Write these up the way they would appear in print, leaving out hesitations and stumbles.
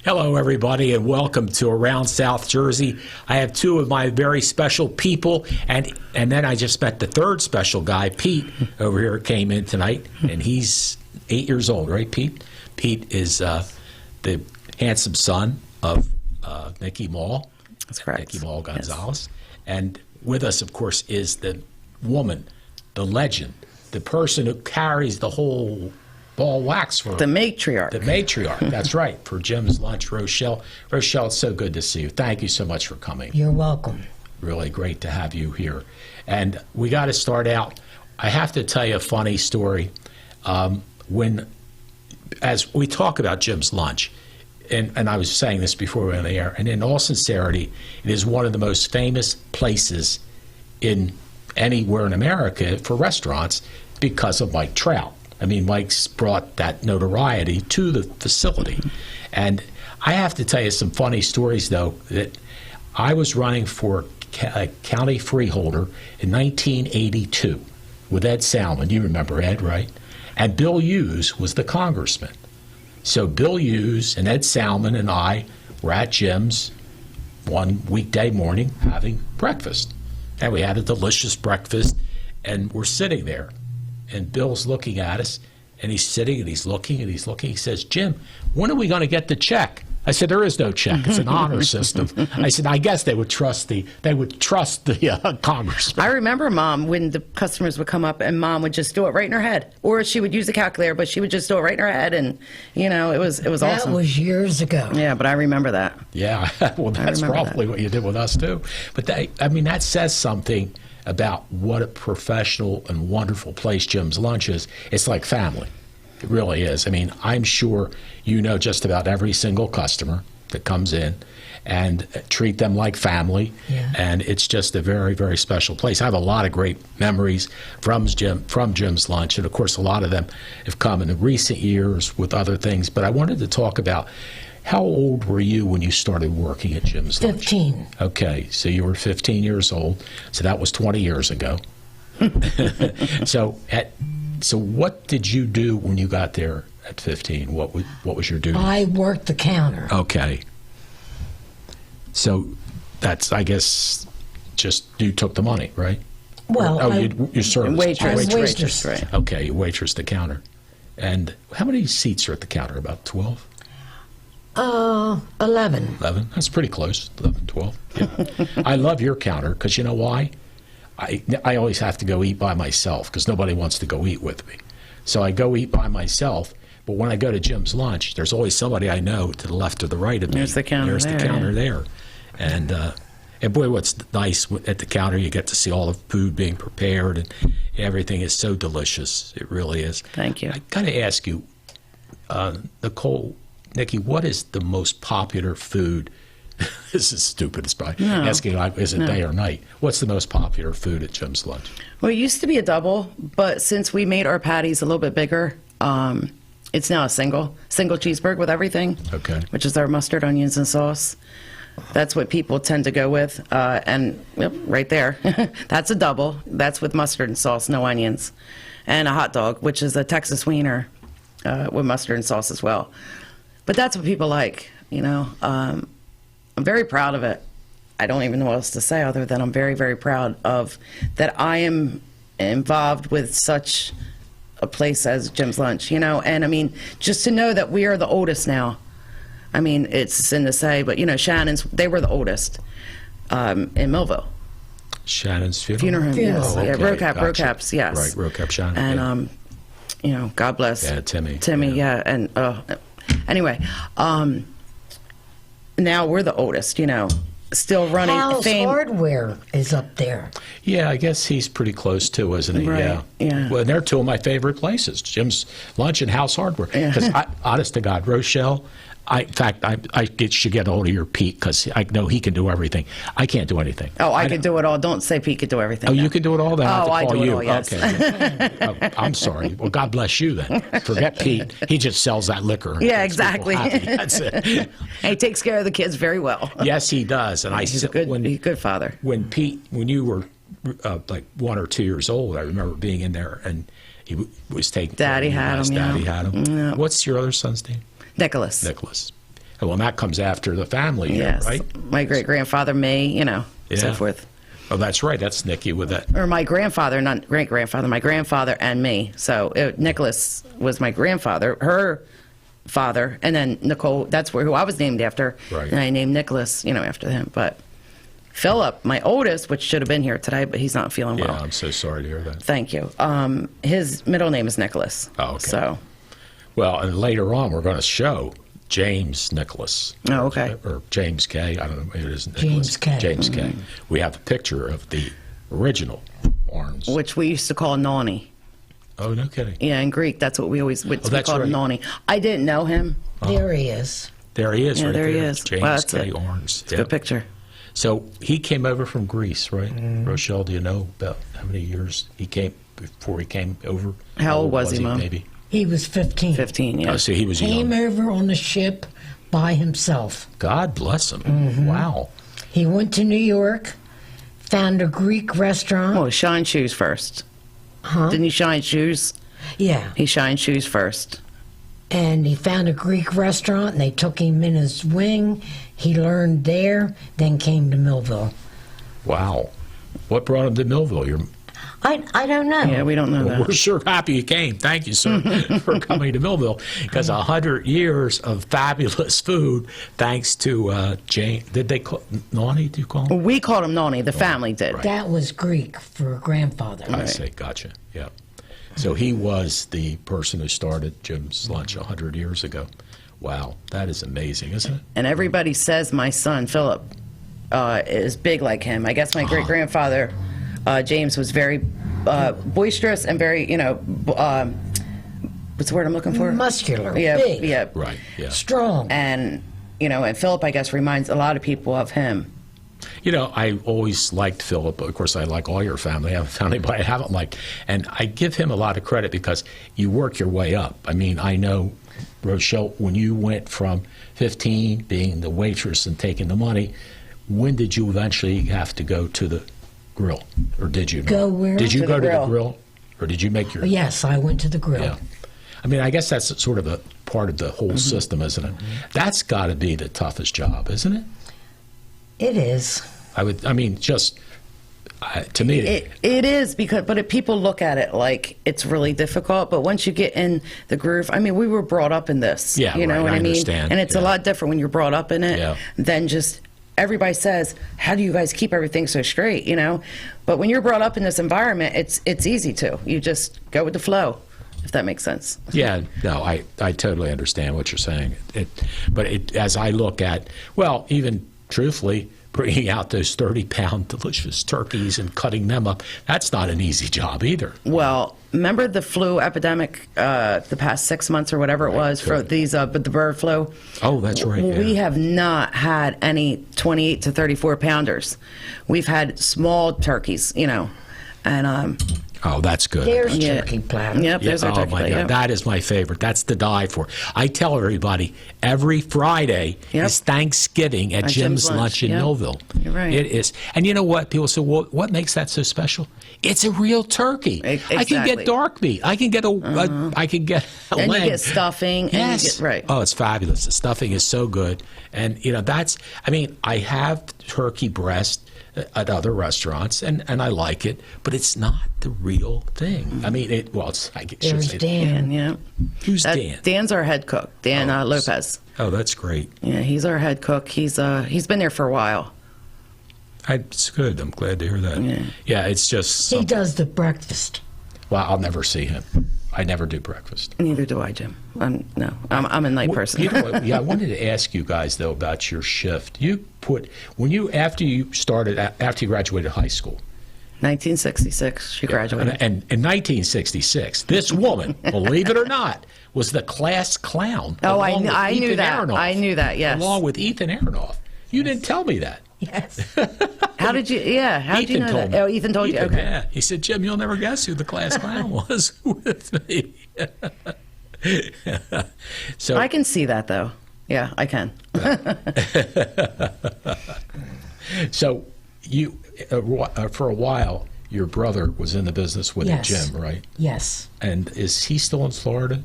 Hello, everybody, and welcome to Around South Jersey. I have two of my very special people, and then I just met the third special guy, Pete, over here, came in tonight, and he's 8 years old, right, Pete? Pete is the handsome son of Nichole Maul. That's correct. Nichole Maul Gonzalez. Yes. And with us, of course, is the woman, the legend, the person who carries the whole ball wax for the matriarch. The matriarch, that's right, for Jim's Lunch, Rochelle. Rochelle, it's so good to see you. Thank you so much for coming. You're welcome. Really great to have you here. And we got to start out. I have to tell you a funny story. As we talk about Jim's Lunch, and I was saying this before we went on the air, and in all sincerity, it is one of the most famous places in anywhere in America for restaurants because of Mike Trout. I mean, Mike's brought that notoriety to the facility. And I have to tell you some funny stories, though, that I was running for a county freeholder in 1982 with Ed Salmon. You remember Ed, right? And Bill Hughes was the congressman. So Bill Hughes and Ed Salmon and I were at Jim's one weekday morning having breakfast. And we had a delicious breakfast, and we're sitting there. And Bill's looking at us, and he's sitting, and he's looking, and he's looking. He says, "Jim, when are we going to get the check?" I said, "There is no check. It's an honor system." I said, "I guess they would trust the congressman." I remember Mom when the customers would come up, and Mom would just do it right in her head, or she would use a calculator, but she would just do it right in her head, and it was awesome. That was years ago. Yeah, but I remember that. Yeah, well, that's probably what you did with us too. But that says something about what a professional and wonderful place Jim's Lunch is. It's like family. It really is. I mean, I'm sure you know just about every single customer that comes in and treat them like family. Yeah. And it's just a very, very special place. I have a lot of great memories from Jim's Lunch. And, of course, a lot of them have come in the recent years with other things. But I wanted to talk about, how old were you when you started working at Jim's Lunch? 15. Okay, so you were 15 years old. So that was 20 years ago. So what did you do when you got there at 15? What was your duty? I worked the counter. Okay. So that's, I guess, just you took the money, right? Well, you served. Waitress. Right. Okay, you waitress the counter. And how many seats are at the counter? About 12? 11. 11? That's pretty close. 11, 12. Yeah. I love your counter because you know why? I always have to go eat by myself because nobody wants to go eat with me. So I go eat by myself, but when I go to Jim's Lunch, there's always somebody I know to the left or the right of me. There's the counter There's the counter there. And boy, what's nice at the counter, you get to see all the food being prepared, and everything is so delicious. It really is. Thank you. I got to ask you, Nikki, what is the most popular food? This is stupid. It's probably asking, is it day or night? What's the most popular food at Jim's Lunch? Well, it used to be a double, but since we made our patties a little bit bigger, it's now a single cheeseburger with everything. Okay. Which is our mustard, onions, and sauce. That's what people tend to go with. And yep, right there, that's a double. That's with mustard and sauce, no onions. And a hot dog, which is a Texas wiener with mustard and sauce as well. But that's what people like, I'm very proud of it. I don't even know what else to say other than I'm very, very proud of that I am involved with such a place as Jim's Lunch, And, I mean, just to know that we are the oldest now. I mean, it's a sin to say, but, Shannon's, they were the oldest in Millville. Shannon's funeral home? Yes. Oh, okay. Yeah, Rocaps, yes. Right, Rocap Shannon. And, God bless. Yeah, Timmy. Yeah. And, anyway, now we're the oldest, still running. House Hardware is up there. Yeah, I guess he's pretty close too, isn't he? Right, yeah. Well, they're two of my favorite places, Jim's Lunch and House Hardware. Because, honest to God, Rochelle, I should get a hold of your Pete because I know he can do everything. I can't do anything. Oh, I can do it all. Don't say Pete can do everything. Oh, you can do it all? Then I have to call I do you. it all, yes. Okay. Oh, I'm sorry. Well, God bless you then. Forget Pete. He just sells that liquor. Yeah, exactly. That's it. And he takes care of the kids very well. Yes, he does. And he's a good father. When you were like 1 or 2 years old, I remember being in there and he was taking Daddy had him. Daddy had him. Yeah. What's your other son's name? Nicholas. Well, and that comes after the family, here, Yes. right? My great-grandfather, me, Yeah. so forth. Oh, that's right. That's Nicky with that. Or my grandfather, not great-grandfather, my grandfather and me. So Nicholas was my grandfather, her father, and then Nicole, that's who I was named after. Right. And I named Nicholas, after him. But Phillip, my oldest, which should have been here today, but he's not feeling Yeah, well. I'm so sorry to hear that. Thank you. His middle name is Nicholas. Oh, okay. So, Well, and later on, we're going to show James Nicholas. Oh, okay. Or James K. I don't know. It is Nicholas. James K. James K. We have a picture of the original Barnes. which we used to call Nani. Oh, no kidding. Yeah, in Greek, that's what we always we that's called him right. Nani. I didn't know him. There he is. There he is, Yeah, right there there. he is. James Well, that's K. it. Arns. Good picture. So he came over from Greece, right? Rochelle, do you know about how many years he came before he came over? How old was he, Mom? Maybe. He was 15. 15, yeah. Oh, so he was Came young. over on the ship by himself. God bless him. Wow. He went to New York, found a Greek restaurant. Well, shine shoes first. Huh? Didn't he shine shoes? Yeah. He shined shoes first. And he found a Greek restaurant, and they took him in his wing. He learned there, then came to Millville. Wow. What brought him to Millville? I don't know. Yeah, we don't know Well, we're that. sure happy you came. Thank you, sir, for coming to Millville. Because 100 years of fabulous food, thanks to Jane. Did they call Nani? Do you call him? We called him Nani. The family did. Right. That was Greek for grandfather. I say, gotcha. Yeah. So he was the person who started Jim's Lunch 100 years ago. Wow, that is amazing, isn't it? And everybody says my son, Philip, is big like him. I guess my great-grandfather, James, was very boisterous and very, what's the word I'm looking for? Muscular, Yeah, big, yeah. Right. Yeah. strong. And, and Philip, I guess, reminds a lot of people of him. I always liked Philip. Of course, I like all your family. I haven't found anybody I haven't liked. And I give him a lot of credit because you work your way up. I mean, I know, Rochelle, when you went from 15, being the waitress and taking the money, when did you eventually have to go to the grill? Or did you? Go where? Did you To go the to the grill. grill? Or did you make your... Yes, I went to the grill. Yeah. I mean, I guess that's sort of a part of the whole system, isn't it? That's got to be the toughest job, isn't it? It is. To me, It is but people look at it like it's really difficult. But once you get in the groove, I mean, we were brought up in this. Yeah, you know right, what I I mean. understand, And it's a yeah. lot different when you're brought up in it Yeah. than just everybody says, "How do you guys keep everything so straight?" But when you're brought up in this environment, it's easy to. You just go with the flow, if that makes sense. yeah, no, I totally understand what you're saying. But as I look at, well, even truthfully, bringing out those 30-pound delicious turkeys and cutting them up, that's not an easy job either. Well, remember the flu epidemic the past 6 months or whatever it was for these the bird flu? Oh, that's right. Well, yeah. we have not had any 28 to 34 pounders. We've had small turkeys, and Oh, that's good. There's Yeah. turkey platter. yep, Yeah, there's our oh turkey. my plate, God, yep. that is my favorite. That's to die for. I tell everybody every Friday Yep. is Thanksgiving at At Jim's Jim's Lunch Lunch, in yep. Millville. You're right. It is, and you know what? People say, "Well, what makes that so special?" It's a real turkey. I can Exactly. get dark meat. I can get I can get a Then you leg. get stuffing. And Yes. you get, right. Oh, it's fabulous. The stuffing is so good. And, that's, I have turkey breast at other restaurants, and I like it, but it's not the real thing. I mean, it's, I should There's say, Dan. And, yeah. who's Dan? Dan's our head cook, Dan Lopez. Oh, that's great. Yeah, he's our head cook. He's been there for a while. It's good. I'm glad to hear that. Yeah, it's just, He does the breakfast. well, I'll never see him. I never do breakfast. Neither do I, Jim. No, I'm a night person. You know what, I wanted to ask you guys though about your shift. After you graduated high school, 1966, she graduated. and in 1966, this woman, believe it or not, was the class clown. Oh, along with I knew Ethan that. Aronoff. I knew that, yes. Along with Ethan Aronoff. You didn't tell me that. Yes. How did you? Yeah, how did you Ethan know told that? me. Oh, Ethan told you. Okay. Yeah. He said, "Jim, you'll never guess who the class clown was with me." So I can see that though. Yeah, I can. So you, for a while, your brother was in the business with Yes. Jim, right? Yes. And is he still in Florida?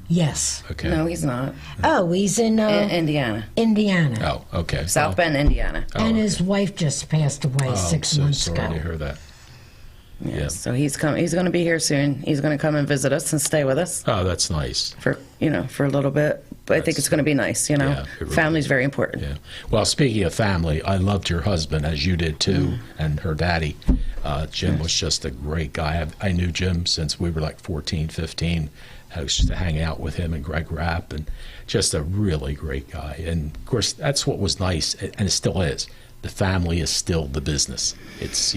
Yes. Okay. No, he's not. Oh, he's in Indiana. Indiana. Oh, okay. South Bend, Indiana. And his wife just passed away I'm 6 so months sorry ago. to hear that. Yeah. Yeah. So he's going to be here soon. He's going to come and visit us and stay with us Oh, that's nice. for a little bit. But I think it's going to be nice, Yeah, it really Family's very important. Yeah. Well, speaking of family, I loved your husband, as you did too, and her daddy. Jim was just a great guy. I knew Jim since we were like 14, 15. I used to hang out with him and Greg Rapp, and just a really great guy. And of course, that's what was nice, and it still is. The family is still the business. It's,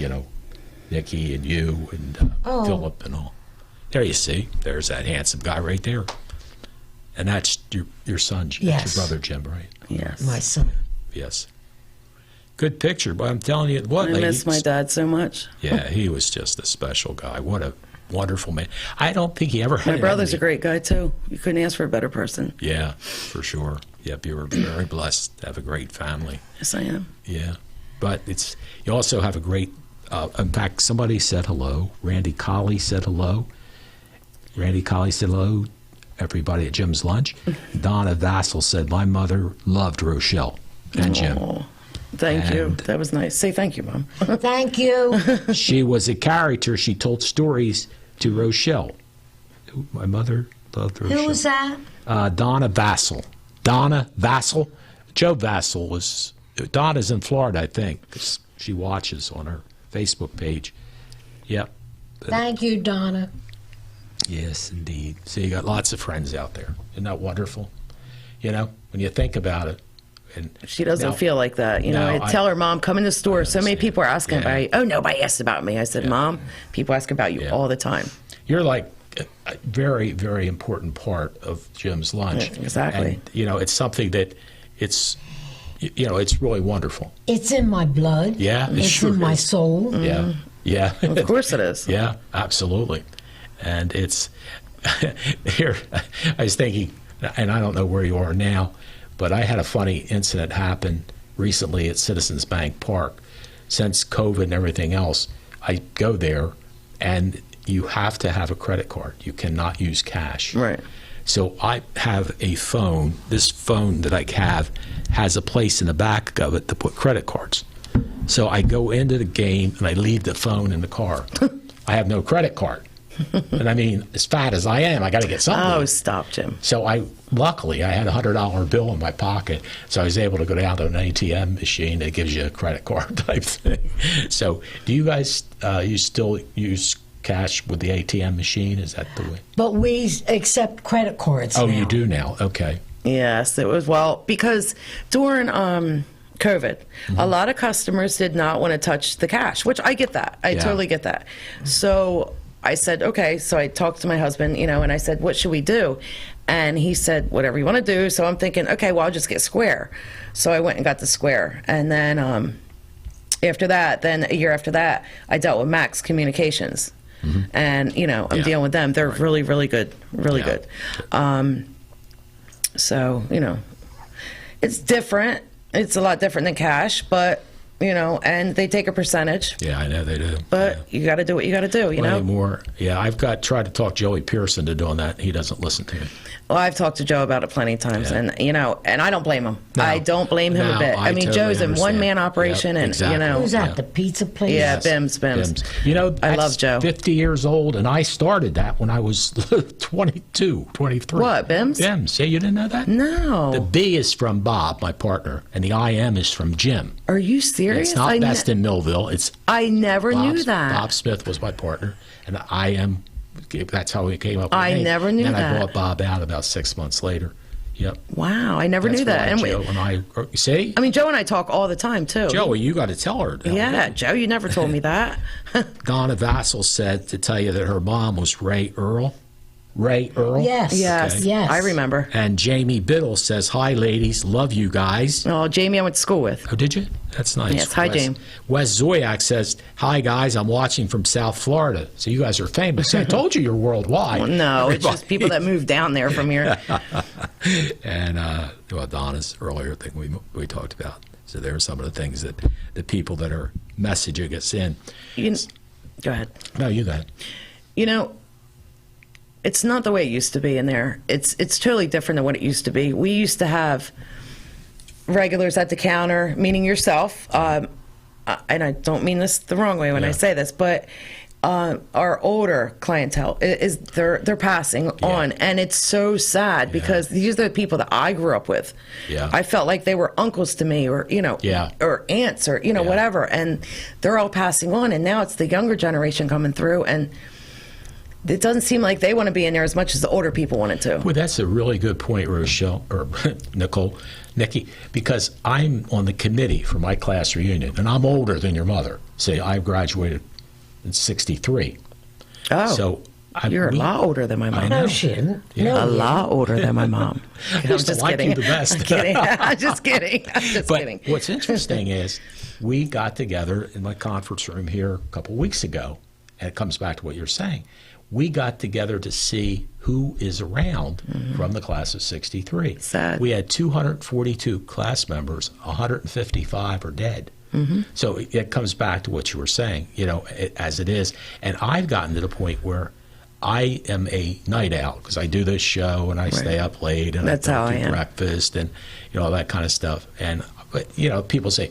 Nikki and you and Phillip and all. There you see. There's that handsome guy right there. And that's your son, Yes. that's your brother, Jim, right? Yes. My son. Yes. Good picture, but I'm telling you what. I miss my dad so much. Yeah, he was just a special guy. What a wonderful man. I don't think he ever had My an brother's a enemy. great guy, too. You couldn't ask for a better person. Yeah, for sure. Yep, you were very blessed to have a great family. Yes, I am. Yeah, but you also have a great. In fact, somebody said hello. Randy Colley said hello. Randy Colley said hello. Everybody at Jim's lunch. Donna Vassell said, "My mother loved Rochelle and Jim. Oh, thank you. And- That was nice. Say thank you, Mom. Thank you. She was a character. She told stories to Rochelle. My mother loved Rochelle. Who was that? Donna Vassell. Donna Vassell. Joe Vassell was. Donna's in Florida, I think, 'cause she watches on her Facebook page. Yep. Thank you, Donna. Yes, indeed. So you got lots of friends out there. Isn't that wonderful? When you think about it. And She doesn't now- feel like that. No, I tell her, Mom, come in the store. So many understand. people are asking Yeah. about you. Oh, nobody asked about me. I said, Mom, people ask about you Yeah. all the time. You're like a very, very important part of Jim's lunch. Yeah, exactly. And, it's something that it's really wonderful. It's in my blood. Yeah, it It's sure in my is. soul. Yeah. Yeah. Of course it is. Yeah, absolutely. And it's here. I was thinking, and I don't know where you are now, but I had a funny incident happen recently at Citizens Bank Park. Since COVID and everything else, I go there, and you have to have a credit card. You cannot use cash. Right. So I have a phone. This phone that I have has a place in the back of it to put credit cards. So I go into the game and I leave the phone in the car. I have no credit card. And I mean, as fat as I am, I got to get something. Oh, stop, Jim. So luckily, I had a $100 bill in my pocket, so I was able to go down to an ATM machine that gives you a credit card type thing. So, do you guys you still use cash with the ATM machine? Is that the way? But we accept credit cards Oh, now. you do now. Okay. Yes, it was, because during COVID, a lot of customers did not want to touch the cash, which I get that. I Yeah. totally get that. So I said, okay. So I talked to my husband, and I said, what should we do? And he said, whatever you want to do. So I'm thinking, okay, well, I'll just get Square. So I went and got the Square. And then after that, a year after that, I dealt with Max Communications. And, I'm Yeah. dealing with them. They're really, really good. Really Yeah. good. So, it's different. It's a lot different than cash, but, and they take a percentage. Yeah, I know they do. But Yeah. you got to do what you got to do, you Way know? more. Yeah, I've tried to talk Joey Pearson to doing that. He doesn't listen to me. Well, I've talked to Joe about it plenty of times, Yeah. and I don't blame him. No. I don't blame him No, a bit. I I mean, totally Joe's a understand. one-man operation, Yep, and, exactly. Who's that? Yeah. The pizza place? Yeah, Yes. Bims. I love Joe. 50 years old, and I started that when I was 22, 23. What, Bims? Bims. Yeah, you didn't know that? No. The B is from Bob, my partner, and the IM is from Jim. Are you serious? It's not Best in Millville. It's I never knew Bob's- that. Bob Smith was my partner, and the IM, that's how we came up with I the name. never knew then that. I bought Bob out about 6 months later. Yep. Wow, I never That's knew that. why And Joe and I, see? I mean, Joe and I talk all the time, too. Joey, you got to tell her. Yeah, Joe, you never told me that. Donna Vassell said to tell you that her mom was Ray Earl. Ray Earl? Yes. Yes, Okay. Yes. I remember. And Jamie Biddle says, hi, ladies. Love you guys. Oh, Jamie, I went to school with. Oh, did you? That's nice. Yes, hi, Jamie. Wes Zoyak says, hi, guys. I'm watching from South Florida. So you guys are famous. I told you you're worldwide. No, it's just Everybody- people that moved down there from here. And Donna's earlier thing we talked about. So there are some of the things that the people that are messaging us in. You, go ahead. No, you got it. You know, It's not the way it used to be in there. It's totally different than what it used to be. We used to have regulars at the counter, meaning yourself, and I don't mean this the wrong way when I say this, but our older clientele is they're passing on, and it's so sad because these are the people that I grew up with. Yeah. I felt like they were uncles to me, or or aunts, or whatever, and they're all passing on, and now it's the younger generation coming through, and it doesn't seem like they want to be in there as much as the older people wanted to. Well, that's a really good point, Rochelle, or Nikki, because I'm on the committee for my class reunion, and I'm older than your mother. Say, I graduated in 63. Oh, so you're a lot older than my mom. No, she didn't. Yeah. No, A lot older than my mom. I'm used to just like kidding. you the best. I'm kidding. I'm just kidding. I'm just But kidding. what's interesting is we got together in my conference room here a couple weeks ago, and it comes back to what you're saying. We got together to see who is around from the class of 63. Sad. We had 242 class members, 155 are dead. So it comes back to what you were saying, as it is. And I've gotten to the point where I am a night owl because I do this show and I stay up late and That's I how do I am. breakfast and all that kind of stuff. And people say,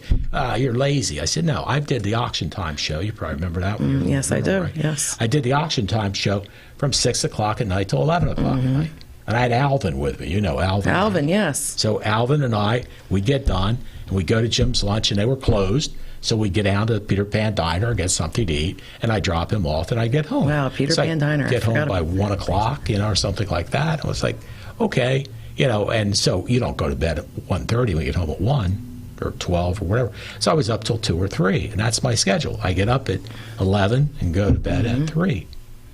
you're lazy. I said, no, I did the Auction Time show. You probably remember that one. Yes, I do. Right? Yes. I did the Auction Time show from 6 o'clock at night till 11 o'clock at night. And I had Alvin with me. You know Alvin. Alvin, yes. So Alvin and I, we'd get done, and we'd go to Jim's Lunch, and they were closed. So we'd get down to Peter Pan Diner and get something to eat, and I'd drop him off, and I'd get home. Wow, Peter So Pan I'd Diner. I get home forgot by about 1 o'clock, or something like that. I was like, okay, and so you don't go to bed at 1:30 when you get home at 1 or 12 or whatever. So I was up till 2 or 3, and that's my schedule. I get up at 11 and go to bed at 3,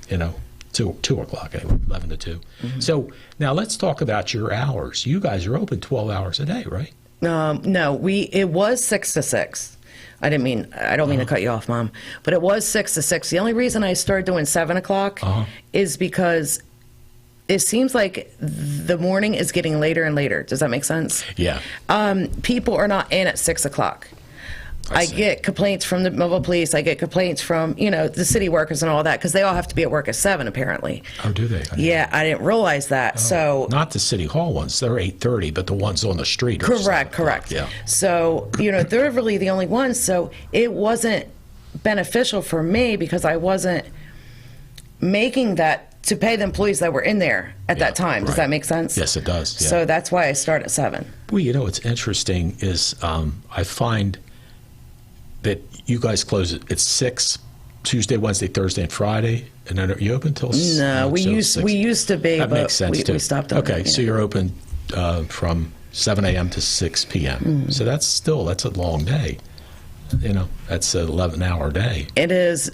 2 o'clock, anyway, 11 to 2. So now let's talk about your hours. You guys are open 12 hours a day, right? No, it was 6 to 6. I don't mean to cut you off, Mom, but it was 6 to 6. The only reason I started doing 7 o'clock is because it seems like the morning is getting later and later. Does that make sense? Yeah. People are not in at 6 o'clock. I see. get complaints from the Millville police. I get complaints from, the city workers and all that, because they all have to be at work at 7, apparently. Oh, do they? Yeah, I didn't realize that. So Not the city hall ones. They're 8:30, but the ones on the street are 7 o'clock. correct. Yeah. So, they're really the only ones. So it wasn't beneficial for me because I wasn't making that to pay the employees that were in there at that time. Does right. that make sense? Yes, it does. Yeah. So that's why I start at 7. Well, what's interesting is I find that you guys close at 6 Tuesday, Wednesday, Thursday, and Friday, and then are you open till? No, we used to be, That but makes sense too. we stopped doing Okay, that, so you're open from 7 a.m. to 6 p.m. So that's a long day. That's an 11-hour day. It is,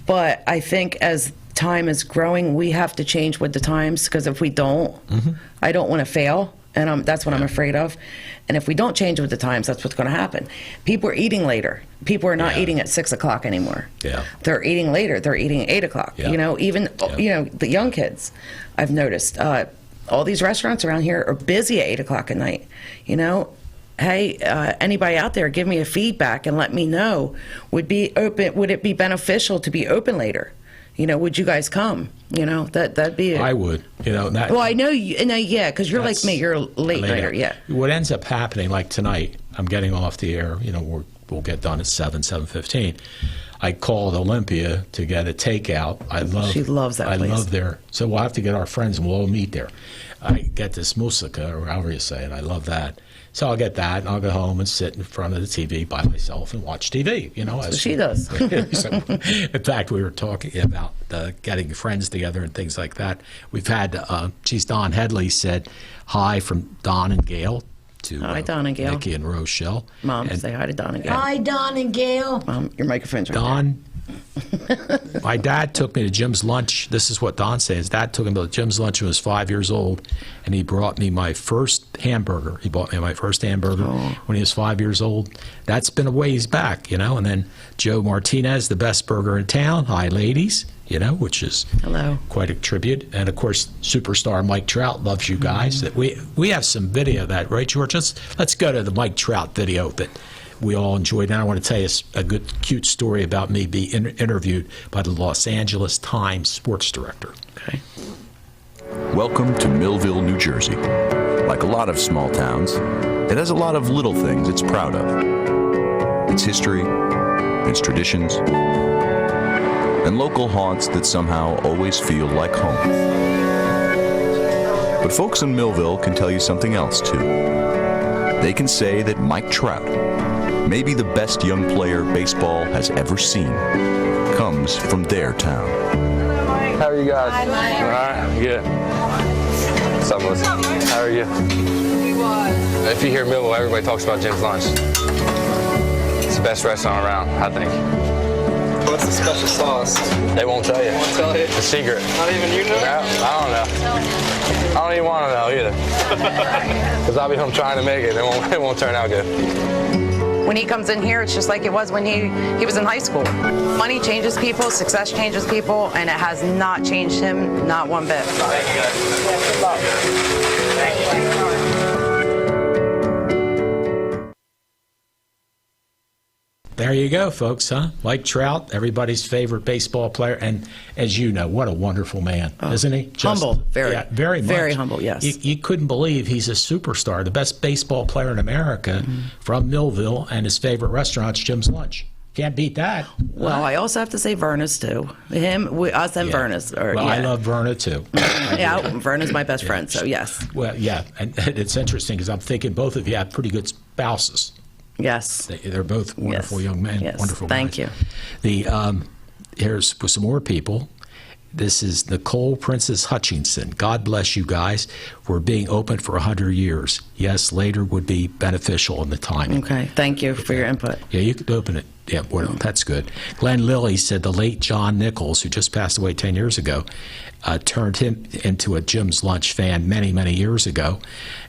but I think as time is growing, we have to change with the times, because if we don't, I don't want to fail, and that's what I'm afraid of. And if we don't change with the times, that's what's going to happen. People are eating later. People are not eating at 6 o'clock anymore. Yeah. They're eating later. They're eating at 8 o'clock. Yeah. Even the young kids, I've noticed. All these restaurants around here are busy at 8 o'clock at night. Hey, anybody out there, give me a feedback and let me know. Would it be beneficial to be open later? Would you guys come? That'd be. I would. Well, I know you. Yeah, because you're like me. You're a late nighter. Yeah. What ends up happening, like tonight, I'm getting off the air. We'll get done at 7:15. I called Olympia to get a takeout. She loves that place. I love there. So we'll have to get our friends and we'll all meet there. I get this musica, or however you say it. I love that. So I'll get that, and I'll go home and sit in front of the TV by myself and watch TV. That's what she does. In fact, we were talking about getting friends together and things like that. We've had, Don Headley said hi from Don and Gail to Hi, Don and Gail. Nikki and Rochelle. Mom, and say hi to Don and Gail. Hi, Don and Gail. Mom, your microphone's right Don, my dad took me to Jim's Lunch. This is what Don says. Dad took him to Jim's Lunch when he was 5 years old, and he brought me my first hamburger. He bought me my first hamburger when he was 5 years old. That's been a ways back, And then Joe Martinez, the best burger in town. Hi, ladies. Which is Hello. quite a tribute. And of course, superstar Mike Trout loves you guys. That we have some video of that, right, George? Let's go to the Mike Trout video that we all enjoyed. And I want to tell you a good, cute story about me being interviewed by the Los Angeles Times sports director. Okay. Welcome to Millville, New Jersey. Like a lot of small towns, it has a lot of little things it's proud of. Its history, its traditions, and local haunts that somehow always feel like home. But folks in Millville can tell you something else, too. They can say that Mike Trout, maybe the best young player baseball has ever seen, comes from their town. How are you guys? Hi, Mike. All right, good. What's up, Melissa? How are you? If you hear Millville, everybody talks about Jim's Lunch. It's the best restaurant around, I think. What's the special sauce? They won't tell you. Won't tell you? It's a secret. Not even you know? Yeah, I don't know. I don't even want to know either. Because I'll be home trying to make it. It won't turn out good. When he comes in here, it's just like it was when he was in high school. Money changes people, success changes people, and it has not changed him, not one bit. Thank you, guys. Good luck. Thank you. There you go, folks, huh? Mike Trout, everybody's favorite baseball player. And as you know, what a wonderful man, isn't he? Humble, very. Yeah, very much. Very humble, yes. You couldn't believe he's a superstar, the best baseball player in America from Millville, and his favorite restaurant's Jim's Lunch. Can't beat that. Well, I also have to say Verna's, too. Us and Verna's. Well, I love Verna, too. Yeah, Verna's my best friend, so yes. Well, yeah, and it's interesting because I'm thinking both of you have pretty good spouses. Yes. They're both wonderful young men. Yes. Wonderful Thank guys. you. Here's with some more people. This is Nicole Princess Hutchinson. God bless you guys. We're being open for 100 years. Yes, later would be beneficial in the timing. Okay. Thank you for your input. Yeah, you could open it. Yeah, well, that's good. Glenn Lilly said the late John Nichols, who just passed away 10 years ago, turned him into a Jim's Lunch fan many, many years ago.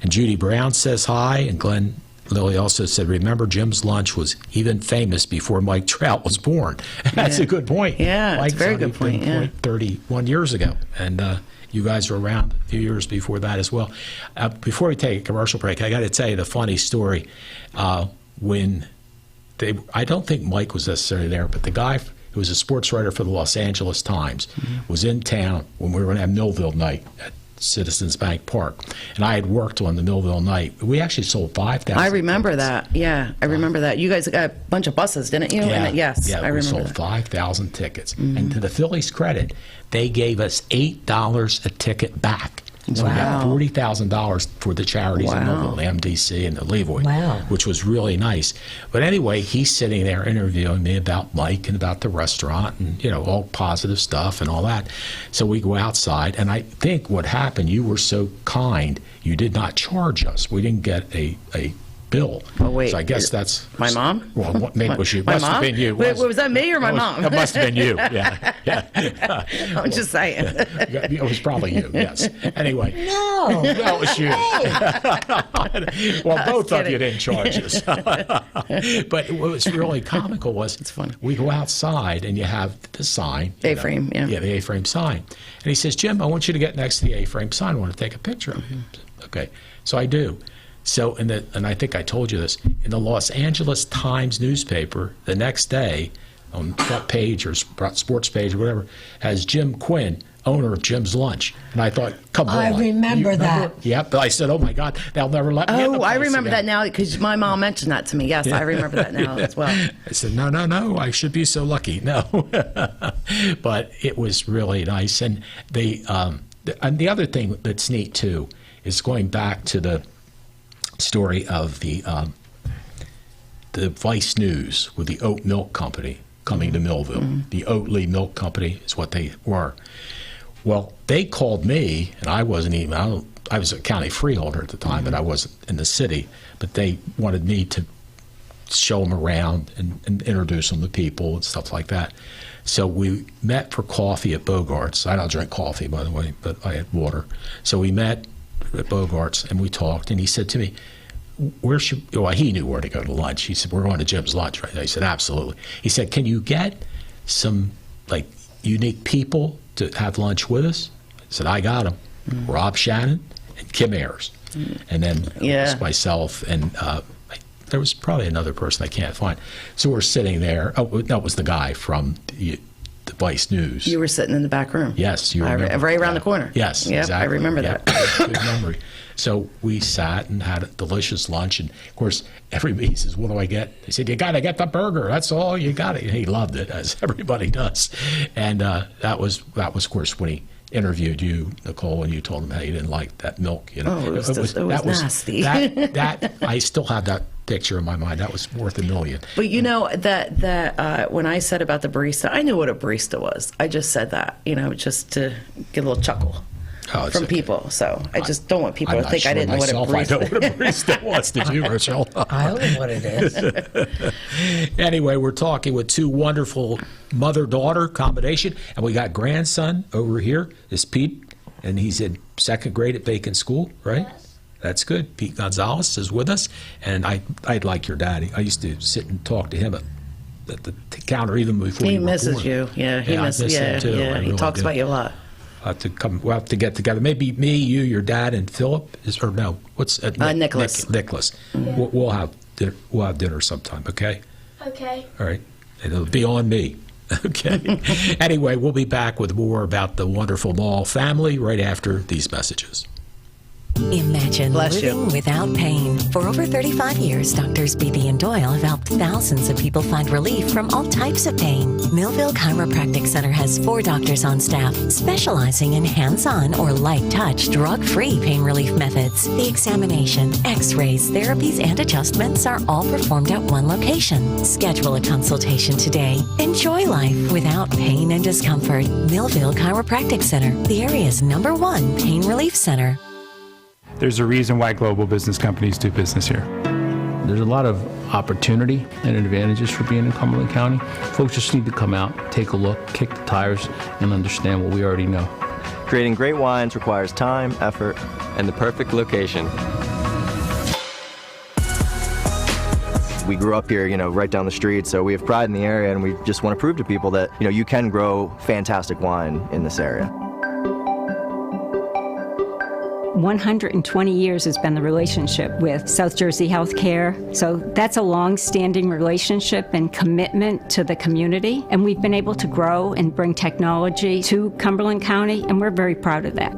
And Judy Brown says hi, and Glenn Lilly also said, remember, Jim's Lunch was even famous before Mike Trout was born. That's a good point. Yeah, Mike's it's a very good point. Yeah. 31 years ago. And you guys were around a few years before that as well. Before we take a commercial break, I got to tell you the funny story. When I don't think Mike was necessarily there, but the guy who was a sports writer for the Los Angeles Times was in town when we were going to have Millville night at Citizens Bank Park, and I had worked on the Millville night. We actually sold 5,000. I remember tickets. that. Yeah, I remember that. You guys got a bunch of buses, didn't you? Yeah, And yes, I remember we sold that. 5,000 tickets. And to the Phillies' credit, they gave us $8 a ticket back. So we got Wow. $40,000 for the charities in Wow. Millville, the MDC and the Levoy, Wow. which was really nice. But anyway, he's sitting there interviewing me about Mike and about the restaurant and, all positive stuff and all that. So we go outside, and I think what happened, you were so kind, you did not charge us. We didn't get a bill. Oh, wait. So I guess that's... My mom? Well, maybe it was you. My Must have mom? been you. Wait, was that me or my mom? It must have been you, yeah. I'm just saying. It was probably you, yes. Anyway. No. That was you. Well, both of you kidding. didn't charge us. But what was really comical was funny. we go outside and you have the sign. A-frame, yeah. Yeah, the A-frame sign. And he says, Jim, I want you to get next to the A-frame sign. I want to take a picture of you. Okay, so I do. So, and I think I told you this, in the Los Angeles Times newspaper, the next day, on front page or sports page or whatever, has Jim Quinn, owner of Jim's Lunch. And I thought, come on. I remember that. Yep. But I said, oh, my God, they'll never let me in the Oh, I place remember again. that now because my mom mentioned that to me. Yes, I remember that now as well. I said, no, I should be so lucky. No. But it was really nice. And and the other thing that's neat, too, is going back to the story of the Vice News with the oat milk company coming to Millville. The Oatly Milk Company is what they were. Well, they called me, and I wasn't even, I was a county freeholder at the time, but I wasn't in the city. But they wanted me to show them around and introduce them to people and stuff like that. So we met for coffee at Bogart's. I don't drink coffee, by the way, but I had water. So we met at Bogart's and we talked, and he said to me, he knew where to go to lunch. He said, we're going to Jim's Lunch right now. I said, absolutely. He said, can you get some unique people to have lunch with us? I said, I got them. Rob Shannon and Kim Ayers. And then it was myself and there was probably another person I can't find. So we're sitting there. Oh, no, it was the guy from the Vice News. You were sitting in the back room. Yes, you remember. Right around the corner. Yes, yep, exactly. I remember that. Good memory. So we sat and had a delicious lunch, and of course everybody says, "What do I get?" They said, "You got to get the burger. That's all you got." He loved it, as everybody does, and that was of course when he interviewed you, Nicole, and you told him how you didn't like that milk. You know, it was nasty. That I still have that picture in my mind. That was worth $1 million. But you know that when I said about the barista, I knew what a barista was. I just said that, just to get a little chuckle from people. So I just don't want people to think I didn't know what a barista. I know what a barista was. Did you, Rochelle? I don't know what it is. Anyway, we're talking with two wonderful mother-daughter combination, and we got grandson over here is Pete, and he's in 2nd grade at Bacon School, right? Yes. That's good. Pete Gonzalez is with us, and I'd like your daddy. I used to sit and talk to him at the counter even before he you were misses born. you. Yeah, he misses him too. Yeah, he talks about you a lot. We'll have to get together. Maybe me, you, your dad, and Phillip what's Nicholas. Nicholas. Mm-hmm. We'll have dinner. We'll have dinner sometime. Okay. Okay. All right. It'll be on me. Okay. Anyway, we'll be back with more about the wonderful Maul family right after these messages. Imagine living without pain. For over 35 years, Doctors Beatty and Doyle have helped thousands of people find relief from all types of pain. Millville Chiropractic Center has 4 doctors on staff specializing in hands-on or light-touch, drug-free pain relief methods. The examination, x-rays, therapies, and adjustments are all performed at one location. Schedule a consultation today. Enjoy life without pain and discomfort. Millville Chiropractic Center, the area's #1 pain relief center. There's a reason why global business companies do business here. There's a lot of opportunity and advantages for being in Cumberland County. Folks just need to come out, take a look, kick the tires, and understand what we already know. Creating great wines requires time, effort, and the perfect location. We grew up here, right down the street, so we have pride in the area, and we just want to prove to people that, you can grow fantastic wine in this area. 120 years has been the relationship with South Jersey Healthcare. So that's a long-standing relationship and commitment to the community. And we've been able to grow and bring technology to Cumberland County, and we're very proud of that.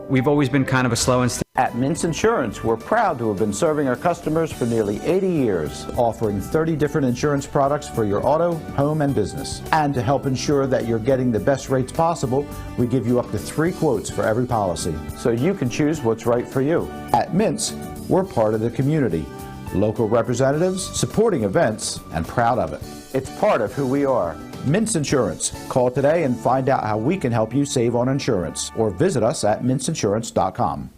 We've always been kind of a slow and steady. At Mintz Insurance, we're proud to have been serving our customers for nearly 80 years, offering 30 different insurance products for your auto, home, and business. And to help ensure that you're getting the best rates possible, we give you up to 3 quotes for every policy, so you can choose what's right for you. At Mintz, we're part of the community, local representatives, supporting events, and proud of it. It's part of who we are. Mintz Insurance. Call today and find out how we can help you save on insurance, or visit us at mintzinsurance.com.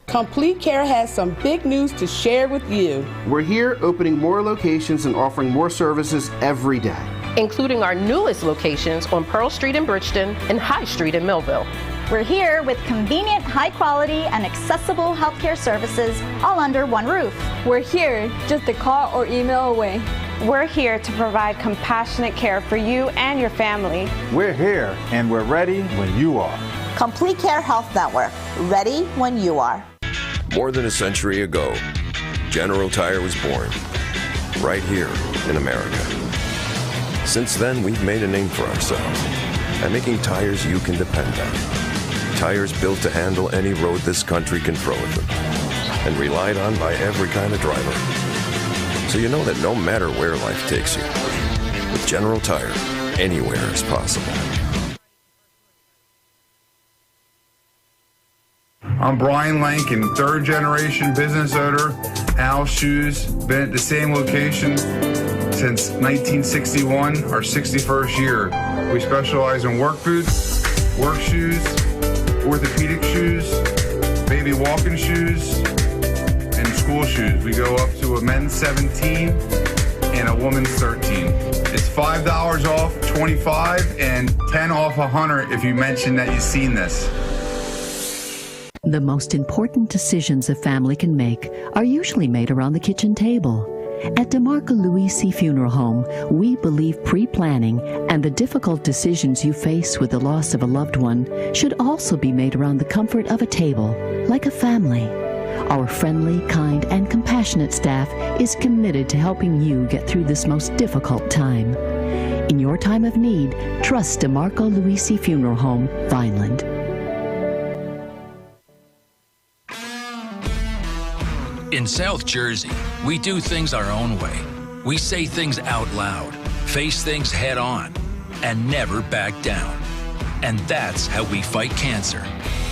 Complete Care has some big news to share with you. We're here opening more locations and offering more services every day, including our newest locations on Pearl Street in Bridgeton and High Street in Millville. We're here with convenient, high-quality, and accessible healthcare services all under one roof. We're here just a call or email away. We're here to provide compassionate care for you and your family. We're here and we're ready when you are. Complete Care Health Network, ready when you are. More than a century ago, General Tire was born, right here in America. Since then, we've made a name for ourselves by making tires you can depend on. Tires built to handle any road this country can throw at them, and relied on by every kind of driver. So you know that no matter where life takes you, with General Tire, anywhere is possible. I'm Brian Lankin, 3rd generation business owner, Al Shoes. Been at the same location since 1961, our 61st year. We specialize in work boots, work shoes, orthopedic shoes, baby walking shoes, and school shoes. We go up to a men's 17 and a woman's 13. It's $5 off 25 and 10 off 100 if you mention that you've seen this. The most important decisions a family can make are usually made around the kitchen table. At DeMarco Luisi Funeral Home, we believe pre-planning and the difficult decisions you face with the loss of a loved one should also be made around the comfort of a table, like a family. Our friendly, kind, and compassionate staff is committed to helping you get through this most difficult time. In your time of need, trust DeMarco Luisi Funeral Home, Vineland. In South Jersey, we do things our own way. We say things out loud, face things head on, and never back down. And that's how we fight cancer.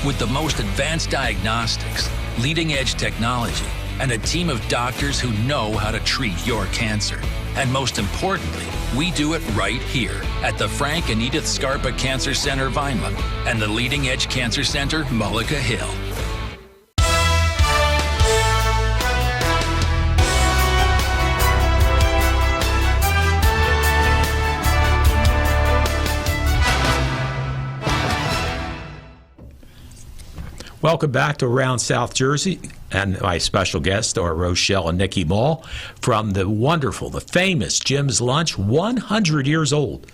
With the most advanced diagnostics, leading-edge technology, and a team of doctors who know how to treat your cancer. And most importantly, we do it right here at the Frank and Edith Scarpa Cancer Center, Vineland, and the Leading Edge Cancer Center, Mullica Hill. Welcome back to Around South Jersey, and my special guests are Rochelle and Nichole Maul from the wonderful, the famous Jim's Lunch, 100 years old.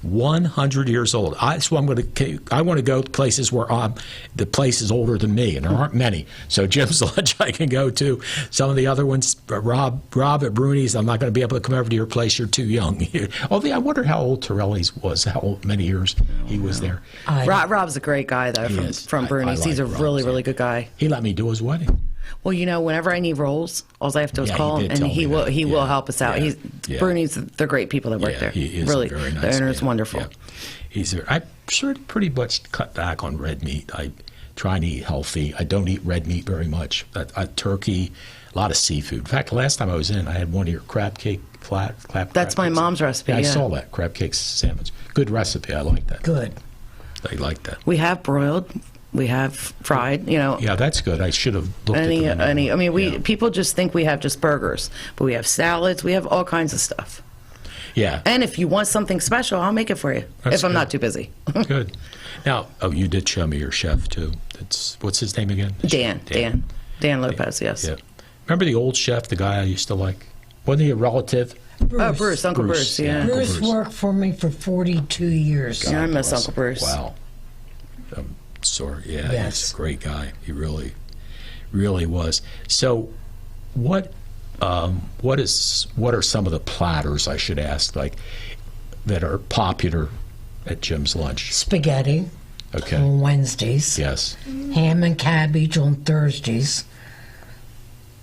100 years old. I want to go to places where the place is older than me, and there aren't many. So Jim's Lunch I can go to. Some of the other ones, Rob at Bruni's, I'm not going to be able to come over to your place. You're too young. Although I wonder how old Torelli's was, many years he was there. Rob's a great guy, though, from Bruni's. He's a really good guy. He let me do his wedding. Well, whenever I need rolls, all I have to do is call him, and he will help us out. Bruni's, they're great people that work there. He is really, very nice. The owner's wonderful. Yeah. I sort of pretty much cut back on red meat. I try and eat healthy. I don't eat red meat very much. Turkey, a lot of seafood. In fact, the last time I was in, I had one of your crab cake That's my mom's recipe. I saw that crab cake sandwich. Good recipe. I like that. Good. I like that. We have broiled. We have fried, Yeah, that's good. I should have looked at the people just think we have just burgers, but we have salads. We have all kinds of stuff. Yeah. And if you want something special, I'll make it for you. If I'm not too busy. Good. Now, you did show me your chef too. What's his name again? Dan Lopez. Yes. Yeah. Remember the old chef, the guy I used to like? Wasn't he a relative? Bruce. Uncle Bruce. Yeah. Bruce worked for me for 42 years. I miss Uncle Bruce. Wow. Sorry, He's a great guy. He really, really was. So, what are some of the platters I should ask, like that are popular at Jim's Lunch? Spaghetti. Okay. On Wednesdays. Yes. Ham and cabbage on Thursdays.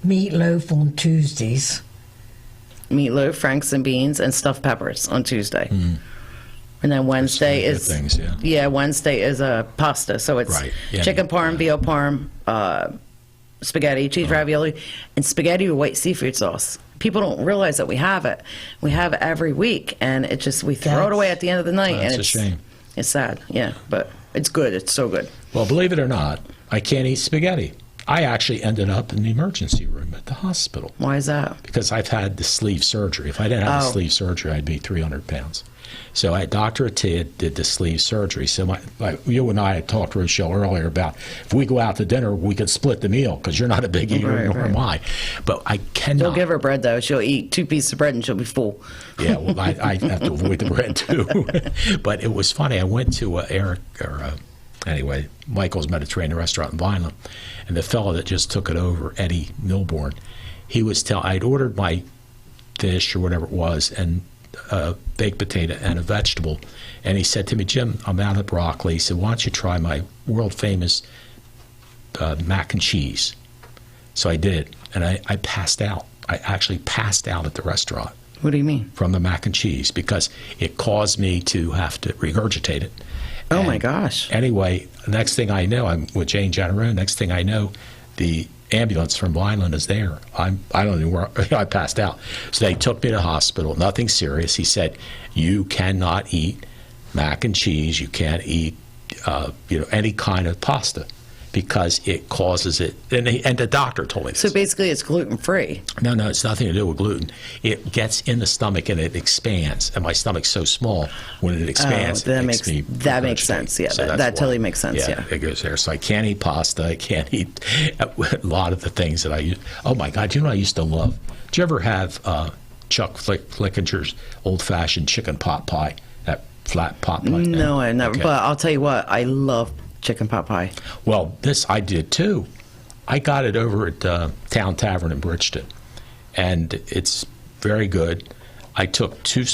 Meatloaf on Tuesdays. Meatloaf, franks and beans, and stuffed peppers on Tuesday. And then Wednesday is things, Wednesday is a pasta, so it's chicken parm, veal parm, spaghetti, cheese ravioli, and spaghetti with white seafood sauce. People don't realize that we have it. We have it every week, and we throw it away at the end of the night. That's and a shame. It's sad, but it's good. It's so good. Well, believe it or not, I can't eat spaghetti. I actually ended up in the emergency room at the hospital. Why is that? Because I've had the sleeve surgery. If I didn't have the sleeve surgery, I'd be 300 pounds. So Dr. Attia did the sleeve surgery. So you and I had talked to Rochelle earlier about if we go out to dinner, we could split the meal because you're not a big eater, nor am I. But I cannot. Don't give her bread, though. She'll eat 2 pieces of bread and she'll be full. Yeah, well, I have to avoid the bread, too. But it was funny. I went to Michael's Mediterranean Restaurant in Vineland, and the fellow that just took it over, Eddie Milborn, he was I'd ordered my fish or whatever it was, and a baked potato and a vegetable, and he said to me, "Jim, I'm out of broccoli." He said, "Why don't you try my world famous mac and cheese?" So I did, and I passed out. I actually passed out at the restaurant. What do you mean? From the mac and cheese, because it caused me to have to regurgitate it. Oh, my gosh. Anyway, next thing I know, I'm with Jane Janarone. Next thing I know, the ambulance from Vineland is there. I don't know where I passed out. So they took me to the hospital. Nothing serious. He said, "You cannot eat mac and cheese. You can't eat any kind of pasta because it causes it." And the doctor told me this. So basically, it's gluten free. No, it's nothing to do with gluten. It gets in the stomach and it expands. And my stomach's so small, when it expands, that makes sense. Yeah, so that totally makes sense. Yeah, it goes there. So I can't eat pasta. I can't eat a lot of the things that I use. Oh my God! You know what I used to love? Did you ever have Chuck Flickinger's old-fashioned chicken pot pie? That flat pot pie. No, I never. Okay. But I'll tell you what, I love chicken pot pie. Well, this I did too. I got it over at Town Tavern in Bridgeton, and it's very good. I took 2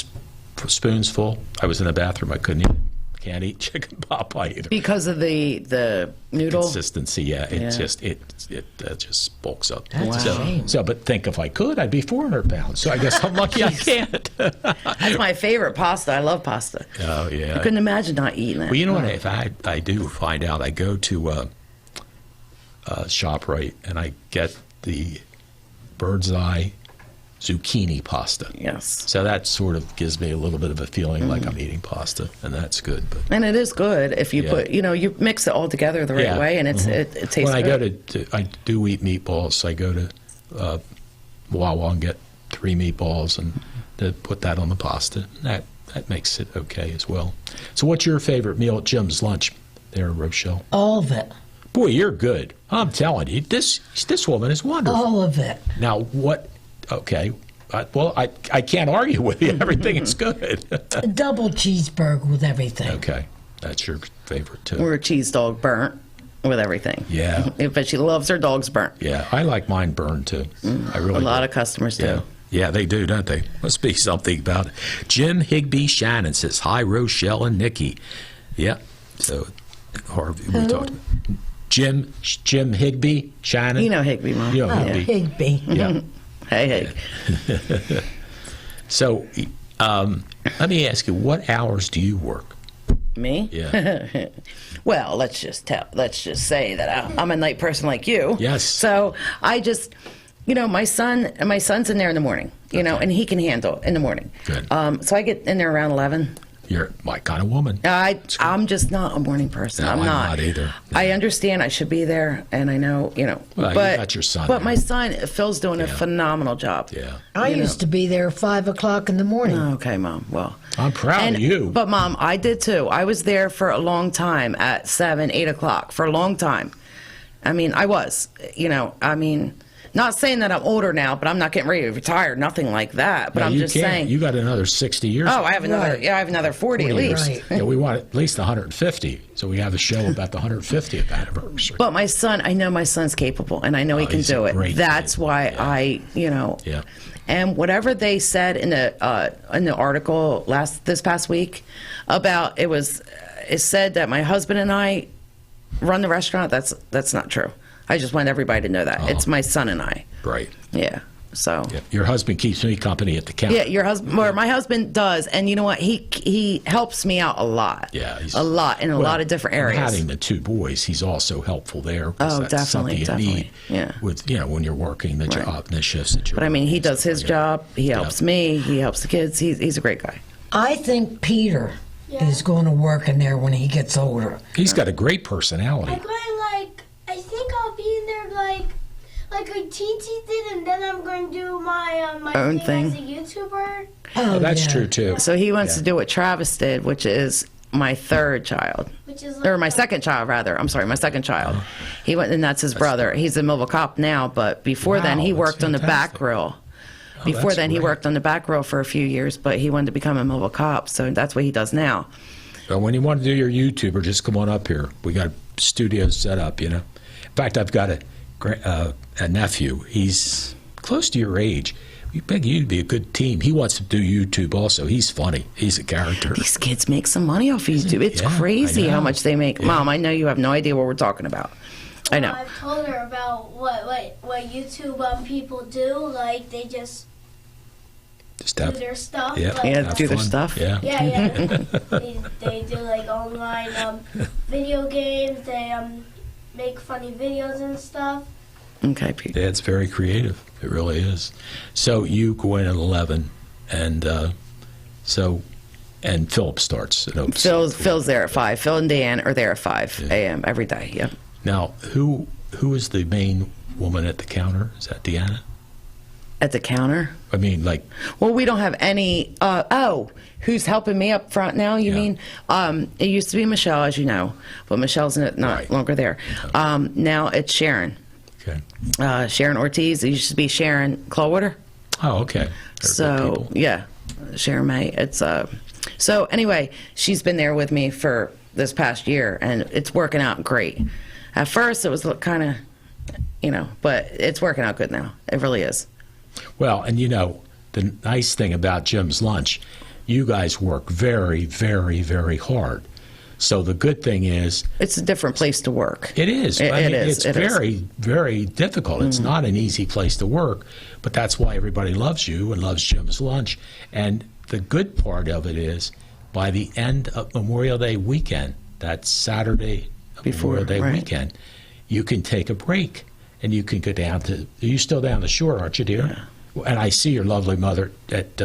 spoons full. I was in the bathroom. I couldn't eat. Can't eat chicken pot pie either. Because of the noodle consistency. Yeah, it just bulks up. That's a shame. So, but think if I could, I'd be 400 pounds. So I guess I'm lucky I can't. That's my favorite pasta. I love pasta. Oh yeah. I couldn't imagine not eating it. Well, you know what? If I do find out, I go to ShopRite and I get the bird's eye zucchini pasta. Yes. So that sort of gives me a little bit of a feeling like I'm eating pasta, and that's good. But and it is good if you put, you mix it all together the right way, and it tastes good. When I go I do eat meatballs. So I go to Wawa and get 3 meatballs and to put that on the pasta. That makes it okay as well. So what's your favorite meal at Jim's lunch there, Rochelle? All of it. Boy, you're good. I'm telling you, this woman is wonderful. All of it. Now, what... Okay. I can't argue with you. Everything is good. A double cheeseburger with everything. Okay. That's your favorite, too. Or a cheese dog burnt with everything. Yeah. But she loves her dogs burnt. Yeah. I like mine burned, too. I really A lot do. of customers do. Yeah, they do, don't they? Must be something about it. Jim Higby Shannon says, hi, Rochelle and Nikki. Yeah. So, Harvey, we talked about Jim Higby Shannon. You know Higby, Mom. You know Higby. Yeah. Hey. So, let me ask you, what hours do you work? Me? Yeah. Well, let's just say that I'm a night person like you. Yes. So I just, my son's in there in the morning, and he can handle it in the morning. Good. So I get in there around 11. You're my kind of woman. I'm just not a morning person. No, I'm not either. I understand I should be there, and I know, Well, but you got your son. But my son, Phil's doing a phenomenal job. Yeah. I used to be there 5 o'clock in the morning. Okay, Mom. Well, I'm proud of you. But Mom, I did too. I was there for a long time at 7, 8 o'clock for a long time. I mean, I was. Not saying that I'm older now, but I'm not getting ready to retire. Nothing like that. But No, I'm just saying. You got another 60 years. Oh, I have another. Right. Yeah, I have another 40 at least. Right. Yeah, we want at least 150. So we have a show about the 150th anniversary. But my son, I know my son's capable, and I know he can he's do a it. great That's kid. why I. Yeah. And whatever they said in the article this past week about it said that my husband and I run the restaurant. That's not true. I just want everybody to know that it's my son and I. Right. Yeah. So. Yeah. Your husband keeps me company at the counter. Yeah, your husband, or my husband does, and you know what? He helps me out a lot. Yeah, a lot in a lot of different areas. Having the 2 boys, he's also helpful there. Oh, that's something you definitely. need. Yeah. With when you're working the job and the shifts that you're. But I mean, he does his job. He helps me. He helps the kids. He's a great guy. I think Peter is going to work in there when he gets older. He's got a great personality. I think I'll be in there like a teensy did, and then I'm going to do my own thing thing. as a YouTuber. Oh, that's true too. So he wants to do what Travis did, which is my 3rd child, or my 2nd child rather. I'm sorry, my 2nd child. He went, and that's his brother. He's a Millville cop now, but before then he worked on the back grill. Before then he worked on the back grill for a few years, but he wanted to become a Millville cop, so that's what he does now. But when you want to do your YouTuber, just come on up here. We got a studio set up, In fact, I've got a nephew. He's close to your age. We beg you to be a good team. He wants to do YouTube also. He's funny. He's a character. These kids make some money off YouTube. It's crazy how much they make. Yeah. Mom, I know you have no idea what we're talking about. I know. I've told her about what YouTube people do. Like they just do their stuff. Do their stuff. Yeah. They do like online video games. They make funny videos and stuff. Okay, Pete. Yeah, it's very creative. It really is. So you go in at 11, and Philip starts at 11. Phil's there at 5. Phil and Dan are there at 5 a.m. every day. Yeah. Now, who is the main woman at the counter? Is that Deanna? At the counter? I mean, Well, we don't have any. Who's helping me up front now? You mean? It used to be Michelle, as you know, but Michelle's not longer there. Now it's Sharon. Okay. Sharon Ortiz. It used to be Sharon Clawwater. Oh, okay. So yeah, Sharon May. It's so anyway, she's been there with me for this past year, and it's working out great. At first, it was kind of, but it's working out good now. It really is. Well, and the nice thing about Jim's Lunch, you guys work very, very, very hard. So the good thing is, it's a different place to work. It is. It's very, very difficult. It's not an easy place to work, but that's why everybody loves you and loves Jim's Lunch. And the good part of it is, by the end of Memorial Day weekend, that Saturday Memorial Day weekend, you can take a break and you can go down to. You're still down the shore, aren't you, dear? Yeah. And I see your lovely mother at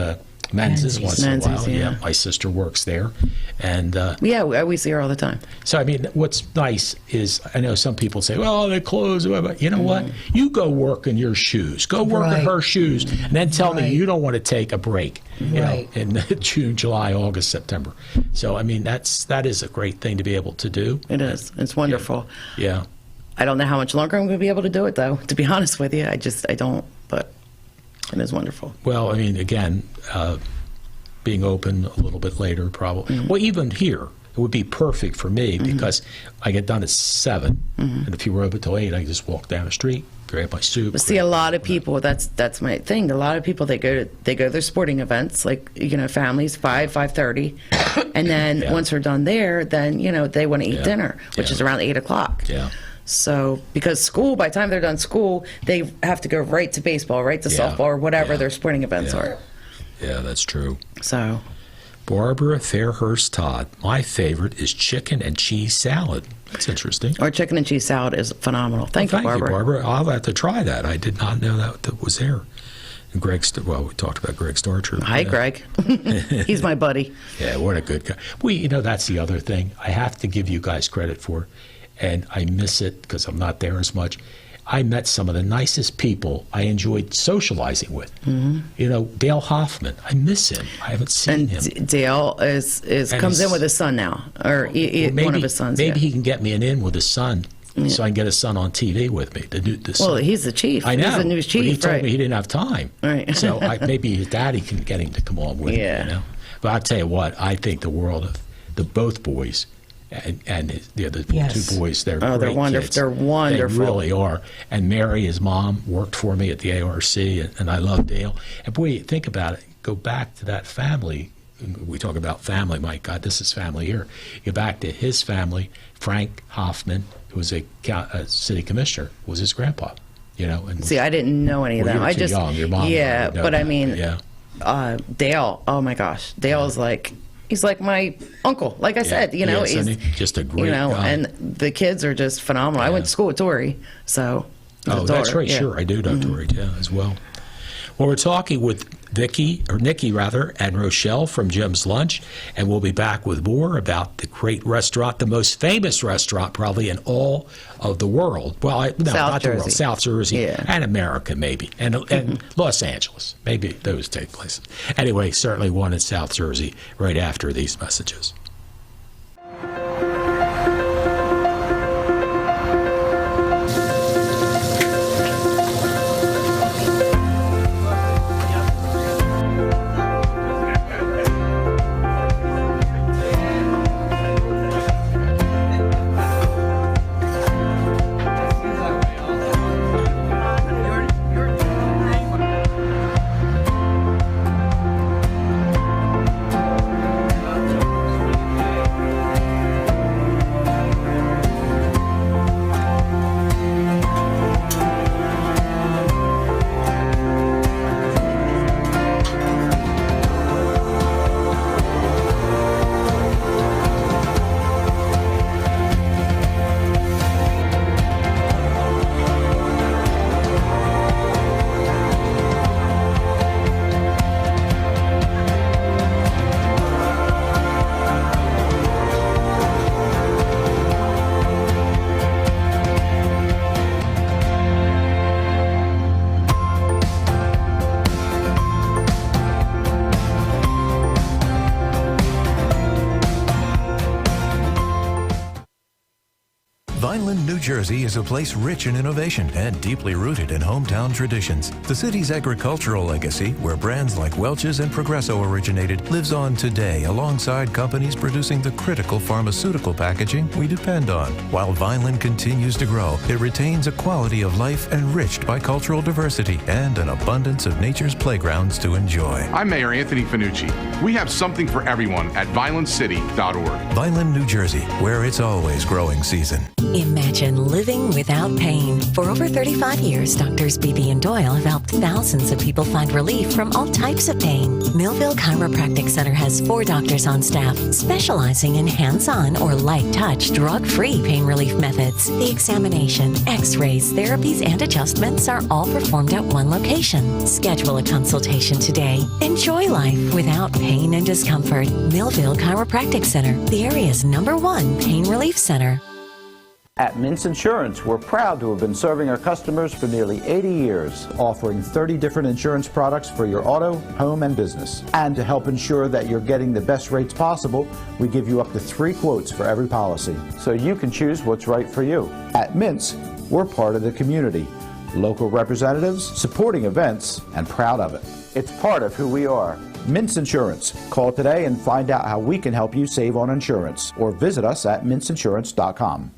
Menzies once in a while. Yeah, my sister works there, and we see her all the time. So I mean, what's nice is I know some people say, "Well, they close," but you know what? You go work in your shoes. Go work in her shoes, and then tell me you don't want to take a break. In June, July, August, September. So I mean, that is a great thing to be able to do. It is. It's wonderful. Yeah. I don't know how much longer I'm going to be able to do it, though. To be honest with you, I don't. But it is wonderful. Well, I mean, again, being open a little bit later, probably. Well, even here, it would be perfect for me because I get done at 7, and if you were open till 8, I could just walk down the street, grab my soup. But see, a lot of people, that's my thing. A lot of people, they go to their sporting events, like families, 5:30, and then once they're done there, then they want to eat dinner, which is around 8 o'clock. Yeah. So, because school, by the time they're done school, they have to go right to baseball, right to softball, or whatever their sporting events are. Yeah, that's true. So, Barbara Fairhurst Todd, my favorite is chicken and cheese salad. That's interesting. Our chicken and cheese salad is phenomenal. Thank you, Barbara. Thank you, Barbara. I'll have to try that. I did not know that was there. And we talked about Greg Starcher. Hi, Greg. He's my buddy. Yeah, what a good guy. That's the other thing. I have to give you guys credit for. And I miss it because I'm not there as much. I met some of the nicest people I enjoyed socializing with. Dale Hoffman. I miss him. I haven't seen him. Dale comes in with his son now, or one of his sons. Maybe he can get me an in with his son, so I can get his son on TV with me. He's the chief. I know. He's the news chief. But he told me he didn't have time. Right. So maybe his daddy can get him to come on with me. But I'll tell you what. I think the world of both boys. And the other 2 boys, they're great they're wonderful. Kids. They're wonderful. They really are. And Mary, his mom, worked for me at the ARC, and I love Dale. And boy, think about it. Go back to that family. We talk about family. My God, this is family here. Go back to his family. Frank Hoffman, who was a city commissioner, was his grandpa. And see, I didn't know any of them. You were too young. Your mom. But I mean, Dale. Oh my gosh, Dale's he's like my uncle. Like I said, he's just a great guy. And the kids are just phenomenal. I went to school with Tori, so. That's right. Yeah. Sure, I do know Tori as well. Well, we're talking with Nikki, and Rochelle from Jim's Lunch, and we'll be back with more about the great restaurant, the most famous restaurant probably in all of the world. Well, not the world, South Jersey and America maybe, and Los Angeles, maybe those take places. Anyway, certainly one in South Jersey right after these messages. Vineland, New Jersey is a place rich in innovation and deeply rooted in hometown traditions. The city's agricultural legacy, where brands like Welch's and Progresso originated, lives on today alongside companies producing the critical pharmaceutical packaging we depend on. While Vineland continues to grow, it retains a quality of life enriched by cultural diversity and an abundance of nature's playgrounds to enjoy. I'm Mayor Anthony Finucci. We have something for everyone at VinelandCity.org. Vineland, New Jersey, where it's always growing season. Imagine living without pain. For over 35 years, Doctors Beebe and Doyle have helped thousands of people find relief from all types of pain. Millville Chiropractic Center has 4 doctors on staff specializing in hands-on or light-touch, drug-free pain relief methods. The examination, x-rays, therapies, and adjustments are all performed at one location. Schedule a consultation today. Enjoy life without pain and discomfort. Millville Chiropractic Center, the area's #1 pain relief center. At Mintz Insurance, we're proud to have been serving our customers for nearly 80 years, offering 30 different insurance products for your auto, home, and business. And to help ensure that you're getting the best rates possible, we give you up to 3 quotes for every policy, so you can choose what's right for you. At Mintz, we're part of the community, local representatives, supporting events, and proud of it. It's part of who we are. Mintz Insurance. Call today and find out how we can help you save on insurance, or visit us at mintzinsurance.com.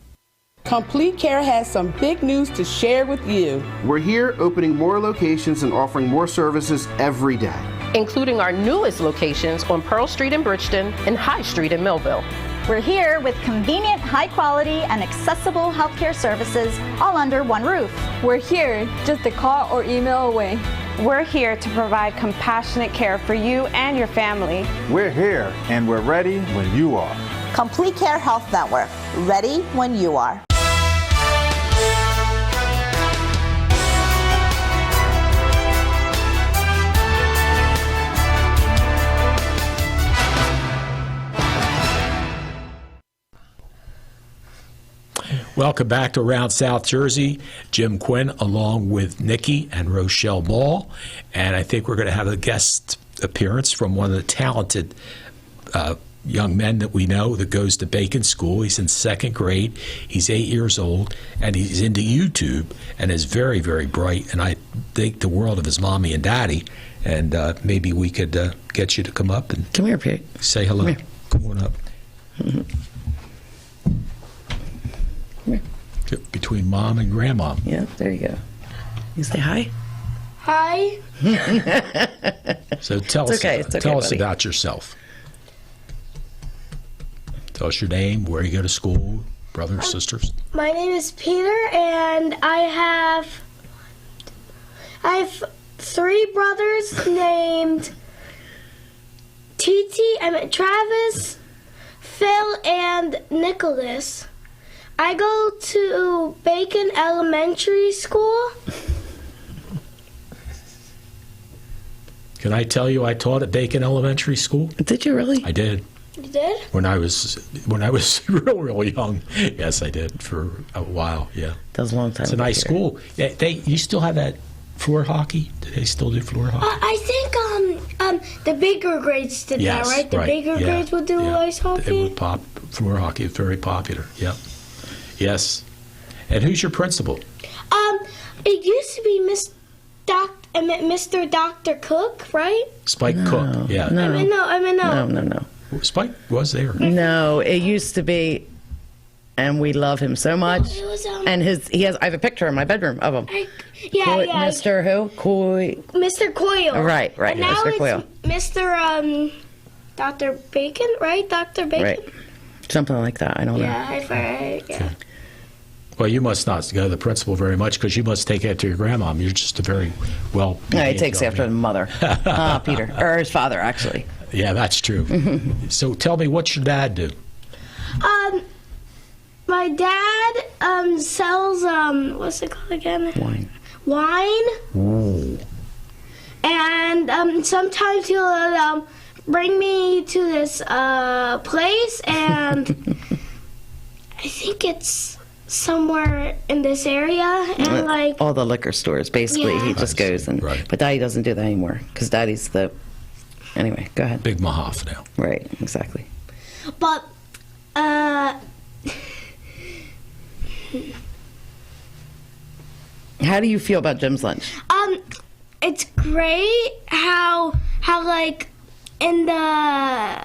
Complete Care has some big news to share with you. We're here opening more locations and offering more services every day, including our newest locations on Pearl Street in Bridgeton and High Street in Millville. We're here with convenient, high quality, and accessible healthcare services all under one roof. We're here just a call or email away. We're here to provide compassionate care for you and your family. We're here and we're ready when you are. Complete Care Health Network. Ready when you are. Welcome back to Around South Jersey. Jim Quinn along with Nikki and Rochelle Maul. And I think we're going to have a guest appearance from one of the talented young men that we know that goes to Bacon School. He's in 2nd grade. He's 8 years old, and he's into YouTube and is very, very bright. And I think the world of his mommy and daddy. And maybe we could get you to come up and come here, Pete. Say hello. Come on up. Between mom and grandma. Yeah, there you go. You say hi. Hi. So tell us about yourself. Tell us your name, where you go to school, brothers, sisters. My name is Peter, and I have 3 brothers named Travis, Phil, and Nicholas. I go to Bacon Elementary School. Can I tell you I taught at Bacon Elementary School? Did you really? I did. You did? When I was real young. Yes, I did for a while. Yeah. That was a long time. It's a nice school. You still have that floor hockey? Do they still do floor hockey? I think the bigger grades did that, right? The bigger grades would do ice hockey. It would floor hockey is very popular. Yep. Yes. And who's your principal? It used to be Mr. Dr. Cook, right? Cook. Yeah. No. Spike was there. No, it used to be, and we love him so much. No, it was, I have a picture in my bedroom of him. Mr. who? Mr. Coyle. Right. And now Mr. Coyle. It's Mr. Dr. Bacon, right? Dr. Bacon? Right. Something like that. I don't know. Yeah, I've heard. Yeah. Okay. Well, you must not go to the principal very much because you must take after your grandma. You're just a very well. Yeah, he takes after the mother, Peter, or his father, actually. Yeah, that's true. So tell me, what's your dad do? My dad sells what's it called again? Wine. Ooh. And sometimes he'll bring me to this place, and I think it's somewhere in this area, and like all the liquor stores. Basically, he just goes and. Right. But Daddy doesn't do that anymore because Daddy's the. Anyway, go ahead. Big Mahoff now. Right. Exactly. But How do you feel about Jim's Lunch? It's great how like in the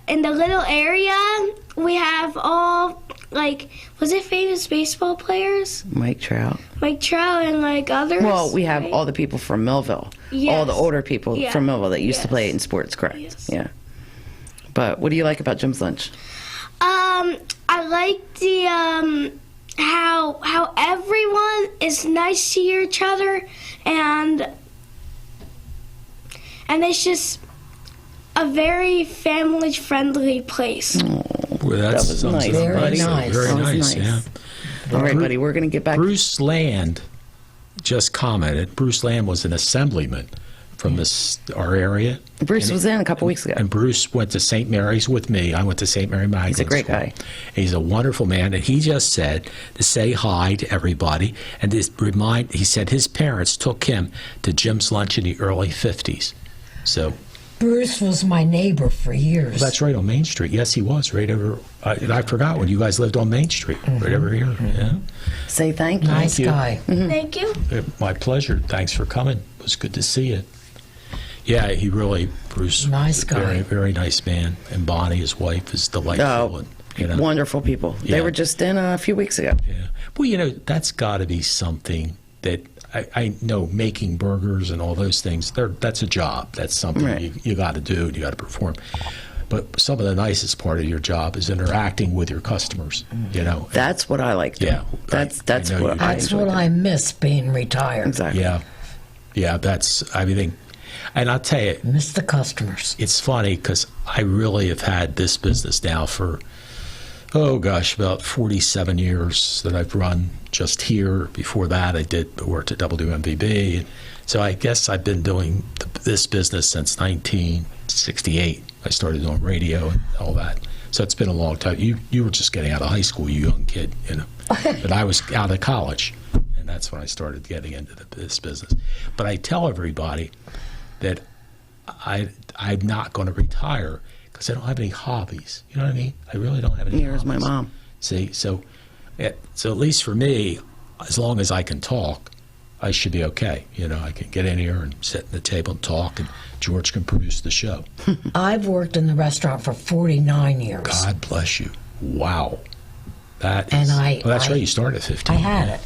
little area we have all, like, was it famous baseball players? Mike Trout. Mike Trout and like others. Well, we have right? all the people from Millville. Yes. All the older people Yeah. from Millville that used to Yes. play in sports, correct? Yes. Yeah. But what do you like about Jim's Lunch? I like the how everyone is nice to each other, and it's just a very family friendly place. Well, that was sounds nice. Very nice. nice. Very That was nice. nice. Yeah. All right, buddy, we're going to get back. Bruce Land just commented. Bruce Land was an assemblyman from our area. Bruce was in a couple weeks ago. And Bruce went to St. Mary's with me. I went to St. Mary Magdalene. He's a great School. guy. He's a wonderful man, and he just said to say hi to everybody and he said his parents took him to Jim's Lunch in the early 50s. So Bruce was my neighbor for years. that's right on Main Street. Yes, he was right over. I forgot when you guys lived on Main Street, right over here. Yeah. Say thank you. Nice you. guy. Thank you. My pleasure. Thanks for coming. It was good to see you. Yeah, he really, Bruce, Nice guy. very, very nice man. And Bonnie, his wife, is delightful. Oh, and, you know, wonderful people. They Yeah. were just in a few weeks ago. yeah. Well, you know, that's got to be something that I know. Making burgers and all those things, that's a job. That's something Right. you got to do and you got to perform. But some of the nicest part of your job is interacting with your customers. You know, That's what I like. yeah. That's I know what you I do. That's enjoy what doing. I miss, being retired. Exactly. Yeah, yeah. That's everything. And I'll tell you, Miss the customers. it's funny because I really have had this business now for, about 47 years that I've run just here. Before that, I worked at WMVB. So I guess I've been doing this business since 1968. I started doing radio and all that. So it's been a long time. You were just getting out of high school, you young kid, you know. But I was out of college, and that's when I started getting into this business. But I tell everybody that I'm not going to retire because I don't have any hobbies. You know what I mean? I really don't have any Here's hobbies. my mom. See, so at least for me, as long as I can talk, I should be okay. You know, I can get in here and sit at the table and talk, and George can produce the show. I've worked in the restaurant for 49 years. God bless you. Wow. That is, And that's right, you started at 15. I had it.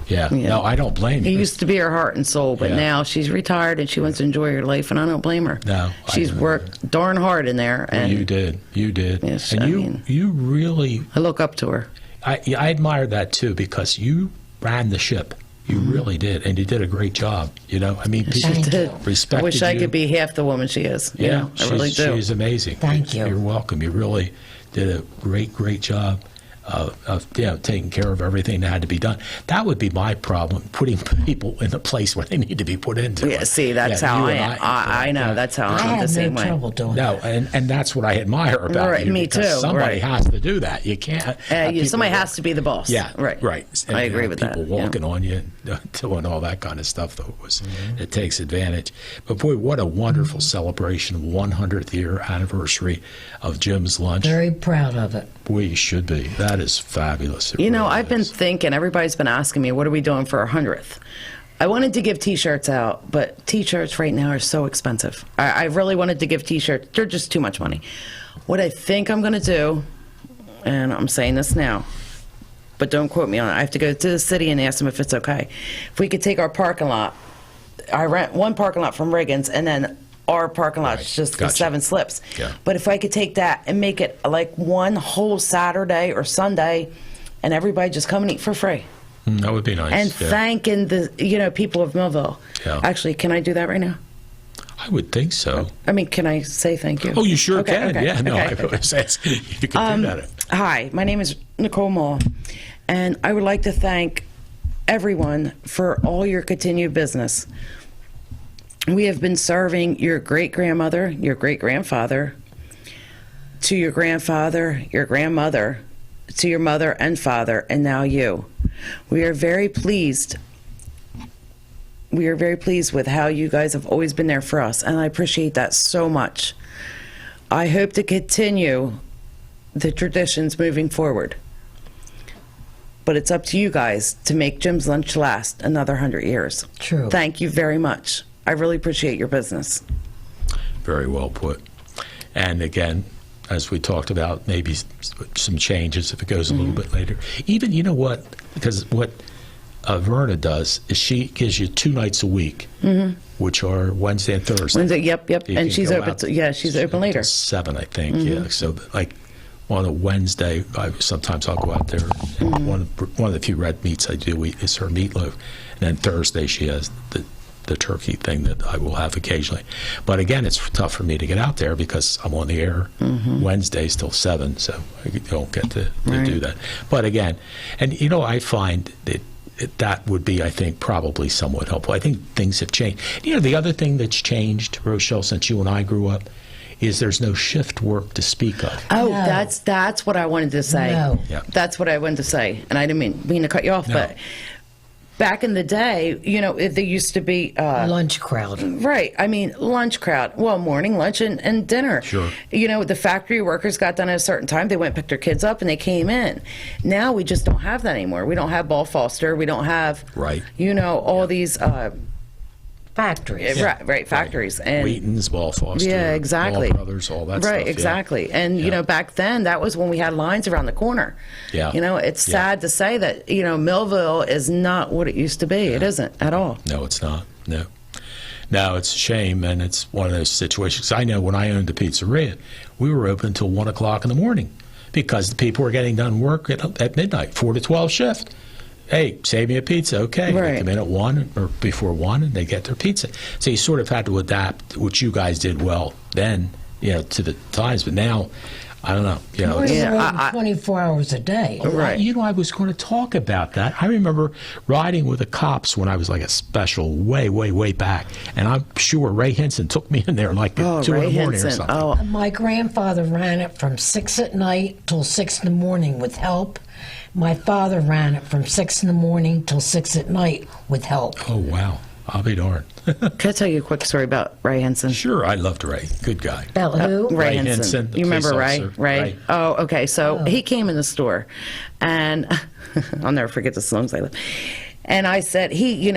Yeah. No, I don't blame He you. used to be her heart and soul, but Yeah. now she's retired and she wants to enjoy her life, and I don't blame her. No, She's worked darn hard in there, and You did. Yes, and I you mean- you really, I look up to her. I admire that too, because you ran the ship. You really did, and you did a great job. You know, I mean, people Thank you. respected I wish I you. could be half the woman she is. You Yeah, know, I really do. She's amazing. Thank you. You're welcome. You really did a great job of taking care of everything that had to be done. That would be my problem, putting people in a place where they need to be put into. Yeah, see, that's how you I and am. I know, that's how I I'm the had same no way. trouble doing No, that. and that's what I admire about Right, you. me because too, Somebody right. has to do that. You can't. have Somebody people has to be the boss. Yeah, right. And I you agree have with that. people walking on you, doing all that kind of stuff. Though it takes advantage. But boy, what a wonderful celebration! 100th year anniversary of Jim's Lunch. Very proud of it. Boy, you should be. That is fabulous. It You know, really I've been is. thinking, everybody's been asking me, what are we doing for our 100th? I wanted to give T-shirts out, but T-shirts right now are so expensive. I really wanted to give T-shirts. They're just too much money. What I think I'm going to do, and I'm saying this now, but don't quote me on it. I have to go to the city and ask them if it's okay. If we could take our parking lot, I rent one parking lot from Riggins, and then our parking lot is just the Gotcha. 7 slips. Yeah. But if I could take that and make it like one whole Saturday or Sunday, and everybody just come and eat for free. That would be nice. And yeah. thanking the people of Millville. Yeah. Actually, can I do that right now? I would think so. I mean, can I say thank you? Oh, you sure Okay, can. okay, Yeah, no, okay, I was asking. You can do that. Hi, my name is Nichole Maul, and I would like to thank everyone for all your continued business. We have been serving your great-grandmother, your great-grandfather, to your grandfather, your grandmother, to your mother and father, and now you. We are very pleased. We are very pleased with how you guys have always been there for us, and I appreciate that so much. I hope to continue the traditions moving forward. But it's up to you guys to make Jim's Lunch last another 100 years. True. Thank you very much. I really appreciate your business. Very well put. And again, as we talked about, maybe some changes if it goes a little bit later. Even, you know what, because what Verna does is she gives you 2 nights a week, which are Wednesday and Thursday. Wednesday, yep. You And can she's go open. out She's open later. 7, I think. Yeah. So like on a Wednesday, sometimes I'll go out there. And one of the few red meats I do eat is her meatloaf, and then Thursday she has the turkey thing that I will have occasionally. But again, it's tough for me to get out there because I'm on the air Wednesdays till 7, so I don't get to do that. But again, and you know, I find that would be, I think, probably somewhat helpful. I think things have changed. You know, the other thing that's changed, Rochelle, since you and I grew up, is there's no shift work to speak of. Oh, that's what I wanted to say. No. Yeah. That's what I wanted to say, and I didn't mean to cut you off, but back in the day, you know, there used to be lunch crowd. Right. I mean, lunch crowd. Well, morning, lunch, and dinner. Sure. You know, the factory workers got done at a certain time. They went and picked their kids up, and they came in. Now we just don't have that anymore. We don't have Ball Foster. We don't have, you know, all these factories. Right, factories. And Wheaton's, Ball Foster, yeah, exactly. Ball Brothers, all that stuff. Right, exactly. And, you know, back then, that was when we had lines around the corner. Yeah. You know, it's sad to say that, you know, Millville is not what it used to be. It isn't at all. No, it's not. No. No, it's a shame, and it's one of those situations. I know when I owned the pizzeria, we were open until 1 o'clock in the morning because the people were getting done work at midnight, 4 to 12 shift. Hey, save me a pizza, okay. They come in at 1 or before 1 and they get their pizza. So you sort of had to adapt, which you guys did well then, you know, to the times. But now, I don't know. You know, we're 24 hours a day. Right. You know, I was going to talk about that. I remember riding with the cops when I was like a special way, way, way back. And I'm sure Ray Henson took me in there like at 2 in the morning or something. My grandfather ran it from 6 at night till 6 in the morning with help. My father ran it from 6 in the morning till 6 at night with help. Oh, wow. I'll be darned. Can I tell you a quick story about Ray Henson? Sure, I loved Ray. Good guy. About who? Ray Henson. You remember Ray? Officer. Ray? Oh, okay. So he came in the store, and I'll never forget this as long as I live. And I said, he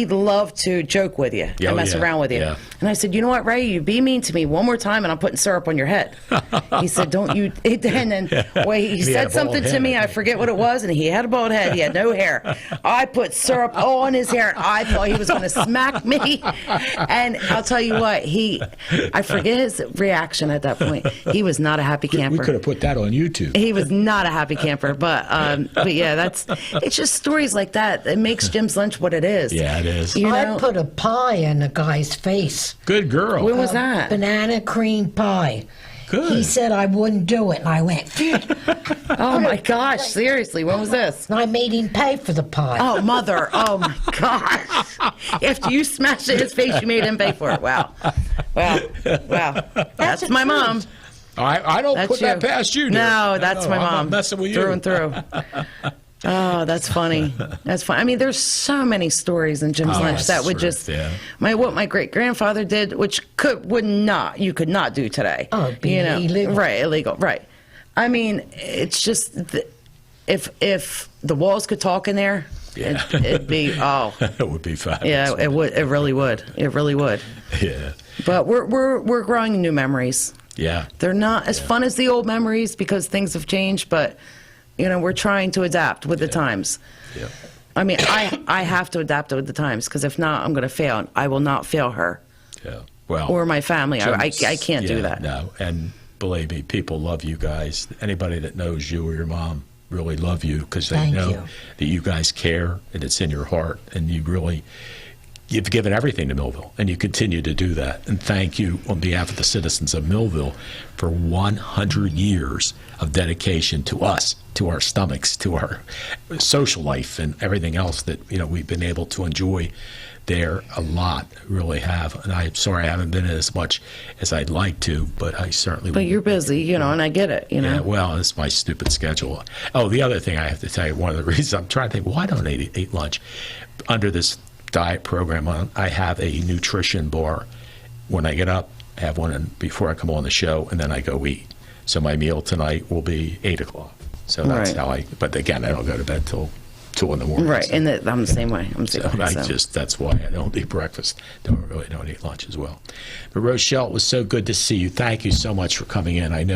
loved to joke with you and mess around with you. Yeah. And I said, you know what, Ray, you be mean to me one more time and I'm putting syrup on your head. He said, don't you? And then he said something to me, I forget what it was, and he had a bald head. He had no hair. I put syrup on his hair, and I thought he was going to smack me. And I'll tell you what, I forget his reaction at that point. He was not a happy camper. We could have put that on YouTube. He was not a happy camper, but yeah, it's just stories like that. It makes Jim's Lunch what it is. Yeah, it is. You know? I put a pie in a guy's face. Good girl. When was that? Banana cream pie. Good. He said I wouldn't do it, and I went, oh my gosh, seriously, when was this? And I made him pay for the pie. Oh, mother, oh my gosh. After you smashed it in his face, you made him pay for it. Wow. That's my mom. I don't put that past you, dear. No, that's my I'm mom. not messing with you. Through and through. Oh, that's funny. That's funny. I mean, there's so many stories in Jim's Lunch that would just what my great grandfather did, which you could not do today. Oh, it'd be illegal. Right, illegal. Right. I mean, it's just if the walls could talk in there, it'd be it would be fabulous. Yeah, it would. It really would. It really would. Yeah. But we're growing new memories. Yeah. They're not as fun as the old memories because things have changed, but. You know, we're trying to adapt with the times. Yeah. I mean, I have to adapt with the times because if not, I'm going to fail. I will not fail her. Yeah. Well. Or my family. I can't do that. No. And believe me, people love you guys. Anybody that knows you or your mom really love you because they know that you guys care and it's in your heart and you've given everything to Millville, and you continue to do that. And thank you on behalf of the citizens of Millville for 100 years of dedication to us, to our stomachs, to our social life, and everything else that we've been able to enjoy there a lot. Really have. And I'm sorry I haven't been in as much as I'd like to, but I certainly. But you're busy, and I get it. Yeah. Well, it's my stupid schedule. Oh, the other thing I have to tell you, one of the reasons I'm trying to think, why don't I eat lunch under this diet program I have a nutrition bar. When I get up, I have one before I come on the show, and then I go eat. So my meal tonight will be 8 o'clock. So that's Right. how but again, I don't go to bed till 2 in the morning. Right, so- and I'm the same way. I'm the So same way. I that's why I don't eat breakfast. Don't eat lunch as well. But Rochelle, it was so good to see you. Thank you so much for coming in. I'm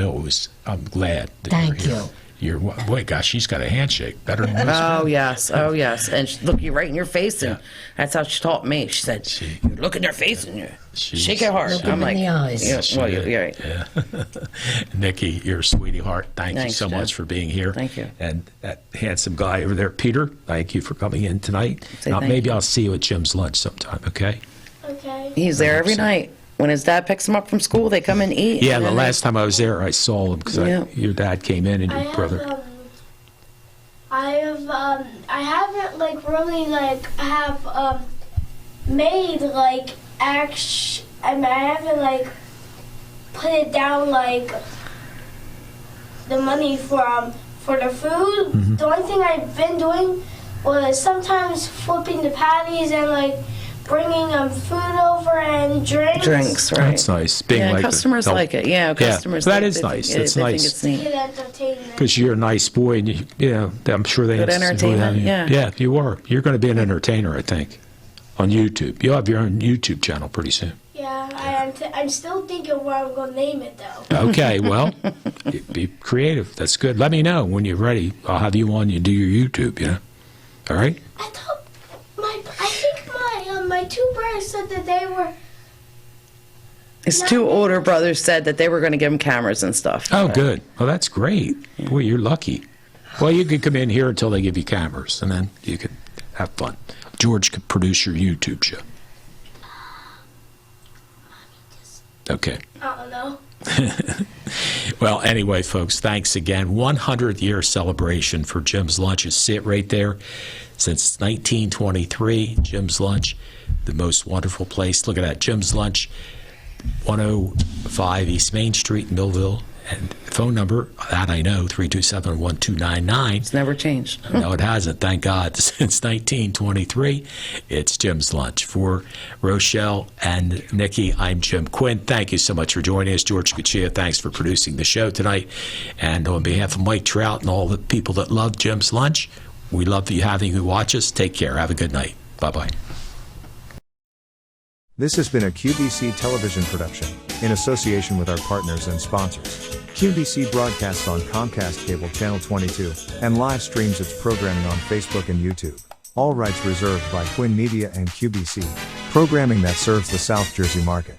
glad that Thank you're here. Boy, gosh, she's got a handshake better than most. Oh yes, and look you right in your face, and that's how she taught me. She said, "You look in their face and you shake it hard." Look I'm them like, in the eyes. Yeah, She well, did. you're right. Yeah. Nikki, you're a sweetie heart. Thank you Thanks, so Jim. much for being here. Thank you. And that handsome guy over there, Peter, thank you for coming in tonight. Say Now, thank maybe you. I'll see you at Jim's lunch sometime, okay? Okay. He's there every night. When his dad picks him up from school, they come and eat. Yeah, and the then last time I was there, I saw him because Yeah. your dad came in and your brother. I haven't like really like have made like I haven't like put it down like the money for the food. Mm-hmm. The only thing I've been doing was sometimes flipping the patties and like bringing food over and drinks. Drinks, right? That's nice. Being Yeah, like customers like it. Yeah, customers. that they- is they nice. think- That's they nice. think it's neat. Get entertainment. Because you're a nice boy, and I'm sure they Good enjoy entertainment, having you. yeah. Yeah, you are. You're going to be an entertainer, I think, on YouTube. You'll have your own YouTube channel pretty soon. Yeah, I'm still thinking what I'm gonna name it though. Okay, well, be creative. That's good. Let me know when you're ready. I'll have you on. You do your YouTube. All right. I think my two brothers said that they were. His two older brothers said that they were going to give him cameras and stuff. Oh, good. Well, that's great. Boy, you're lucky. Well, you could come in here until they give you cameras, and then you could have fun. George could produce your YouTube show. Okay. I don't know. Well, anyway, folks, thanks again. 100-year celebration for Jim's Lunch. You see it right there. Since 1923, Jim's Lunch, the most wonderful place. Look at that, Jim's Lunch, 105 East Main Street, Millville. And phone number, that I know, 327-1299. It's never changed. No, it hasn't, thank God. Since 1923, it's Jim's Lunch. For Rochelle and Nikki, I'm Jim Quinn. Thank you so much for joining us. George Cuccia, thanks for producing the show tonight. And on behalf of Mike Trout and all the people that love Jim's Lunch, we love you having you watch us. Take care. Have a good night. Bye-bye. This has been a QBC television production, in association with our partners and sponsors. QBC broadcasts on Comcast Cable Channel 22, and live streams its programming on Facebook and YouTube. All rights reserved by Quinn Media and QBC, programming that serves the South Jersey market.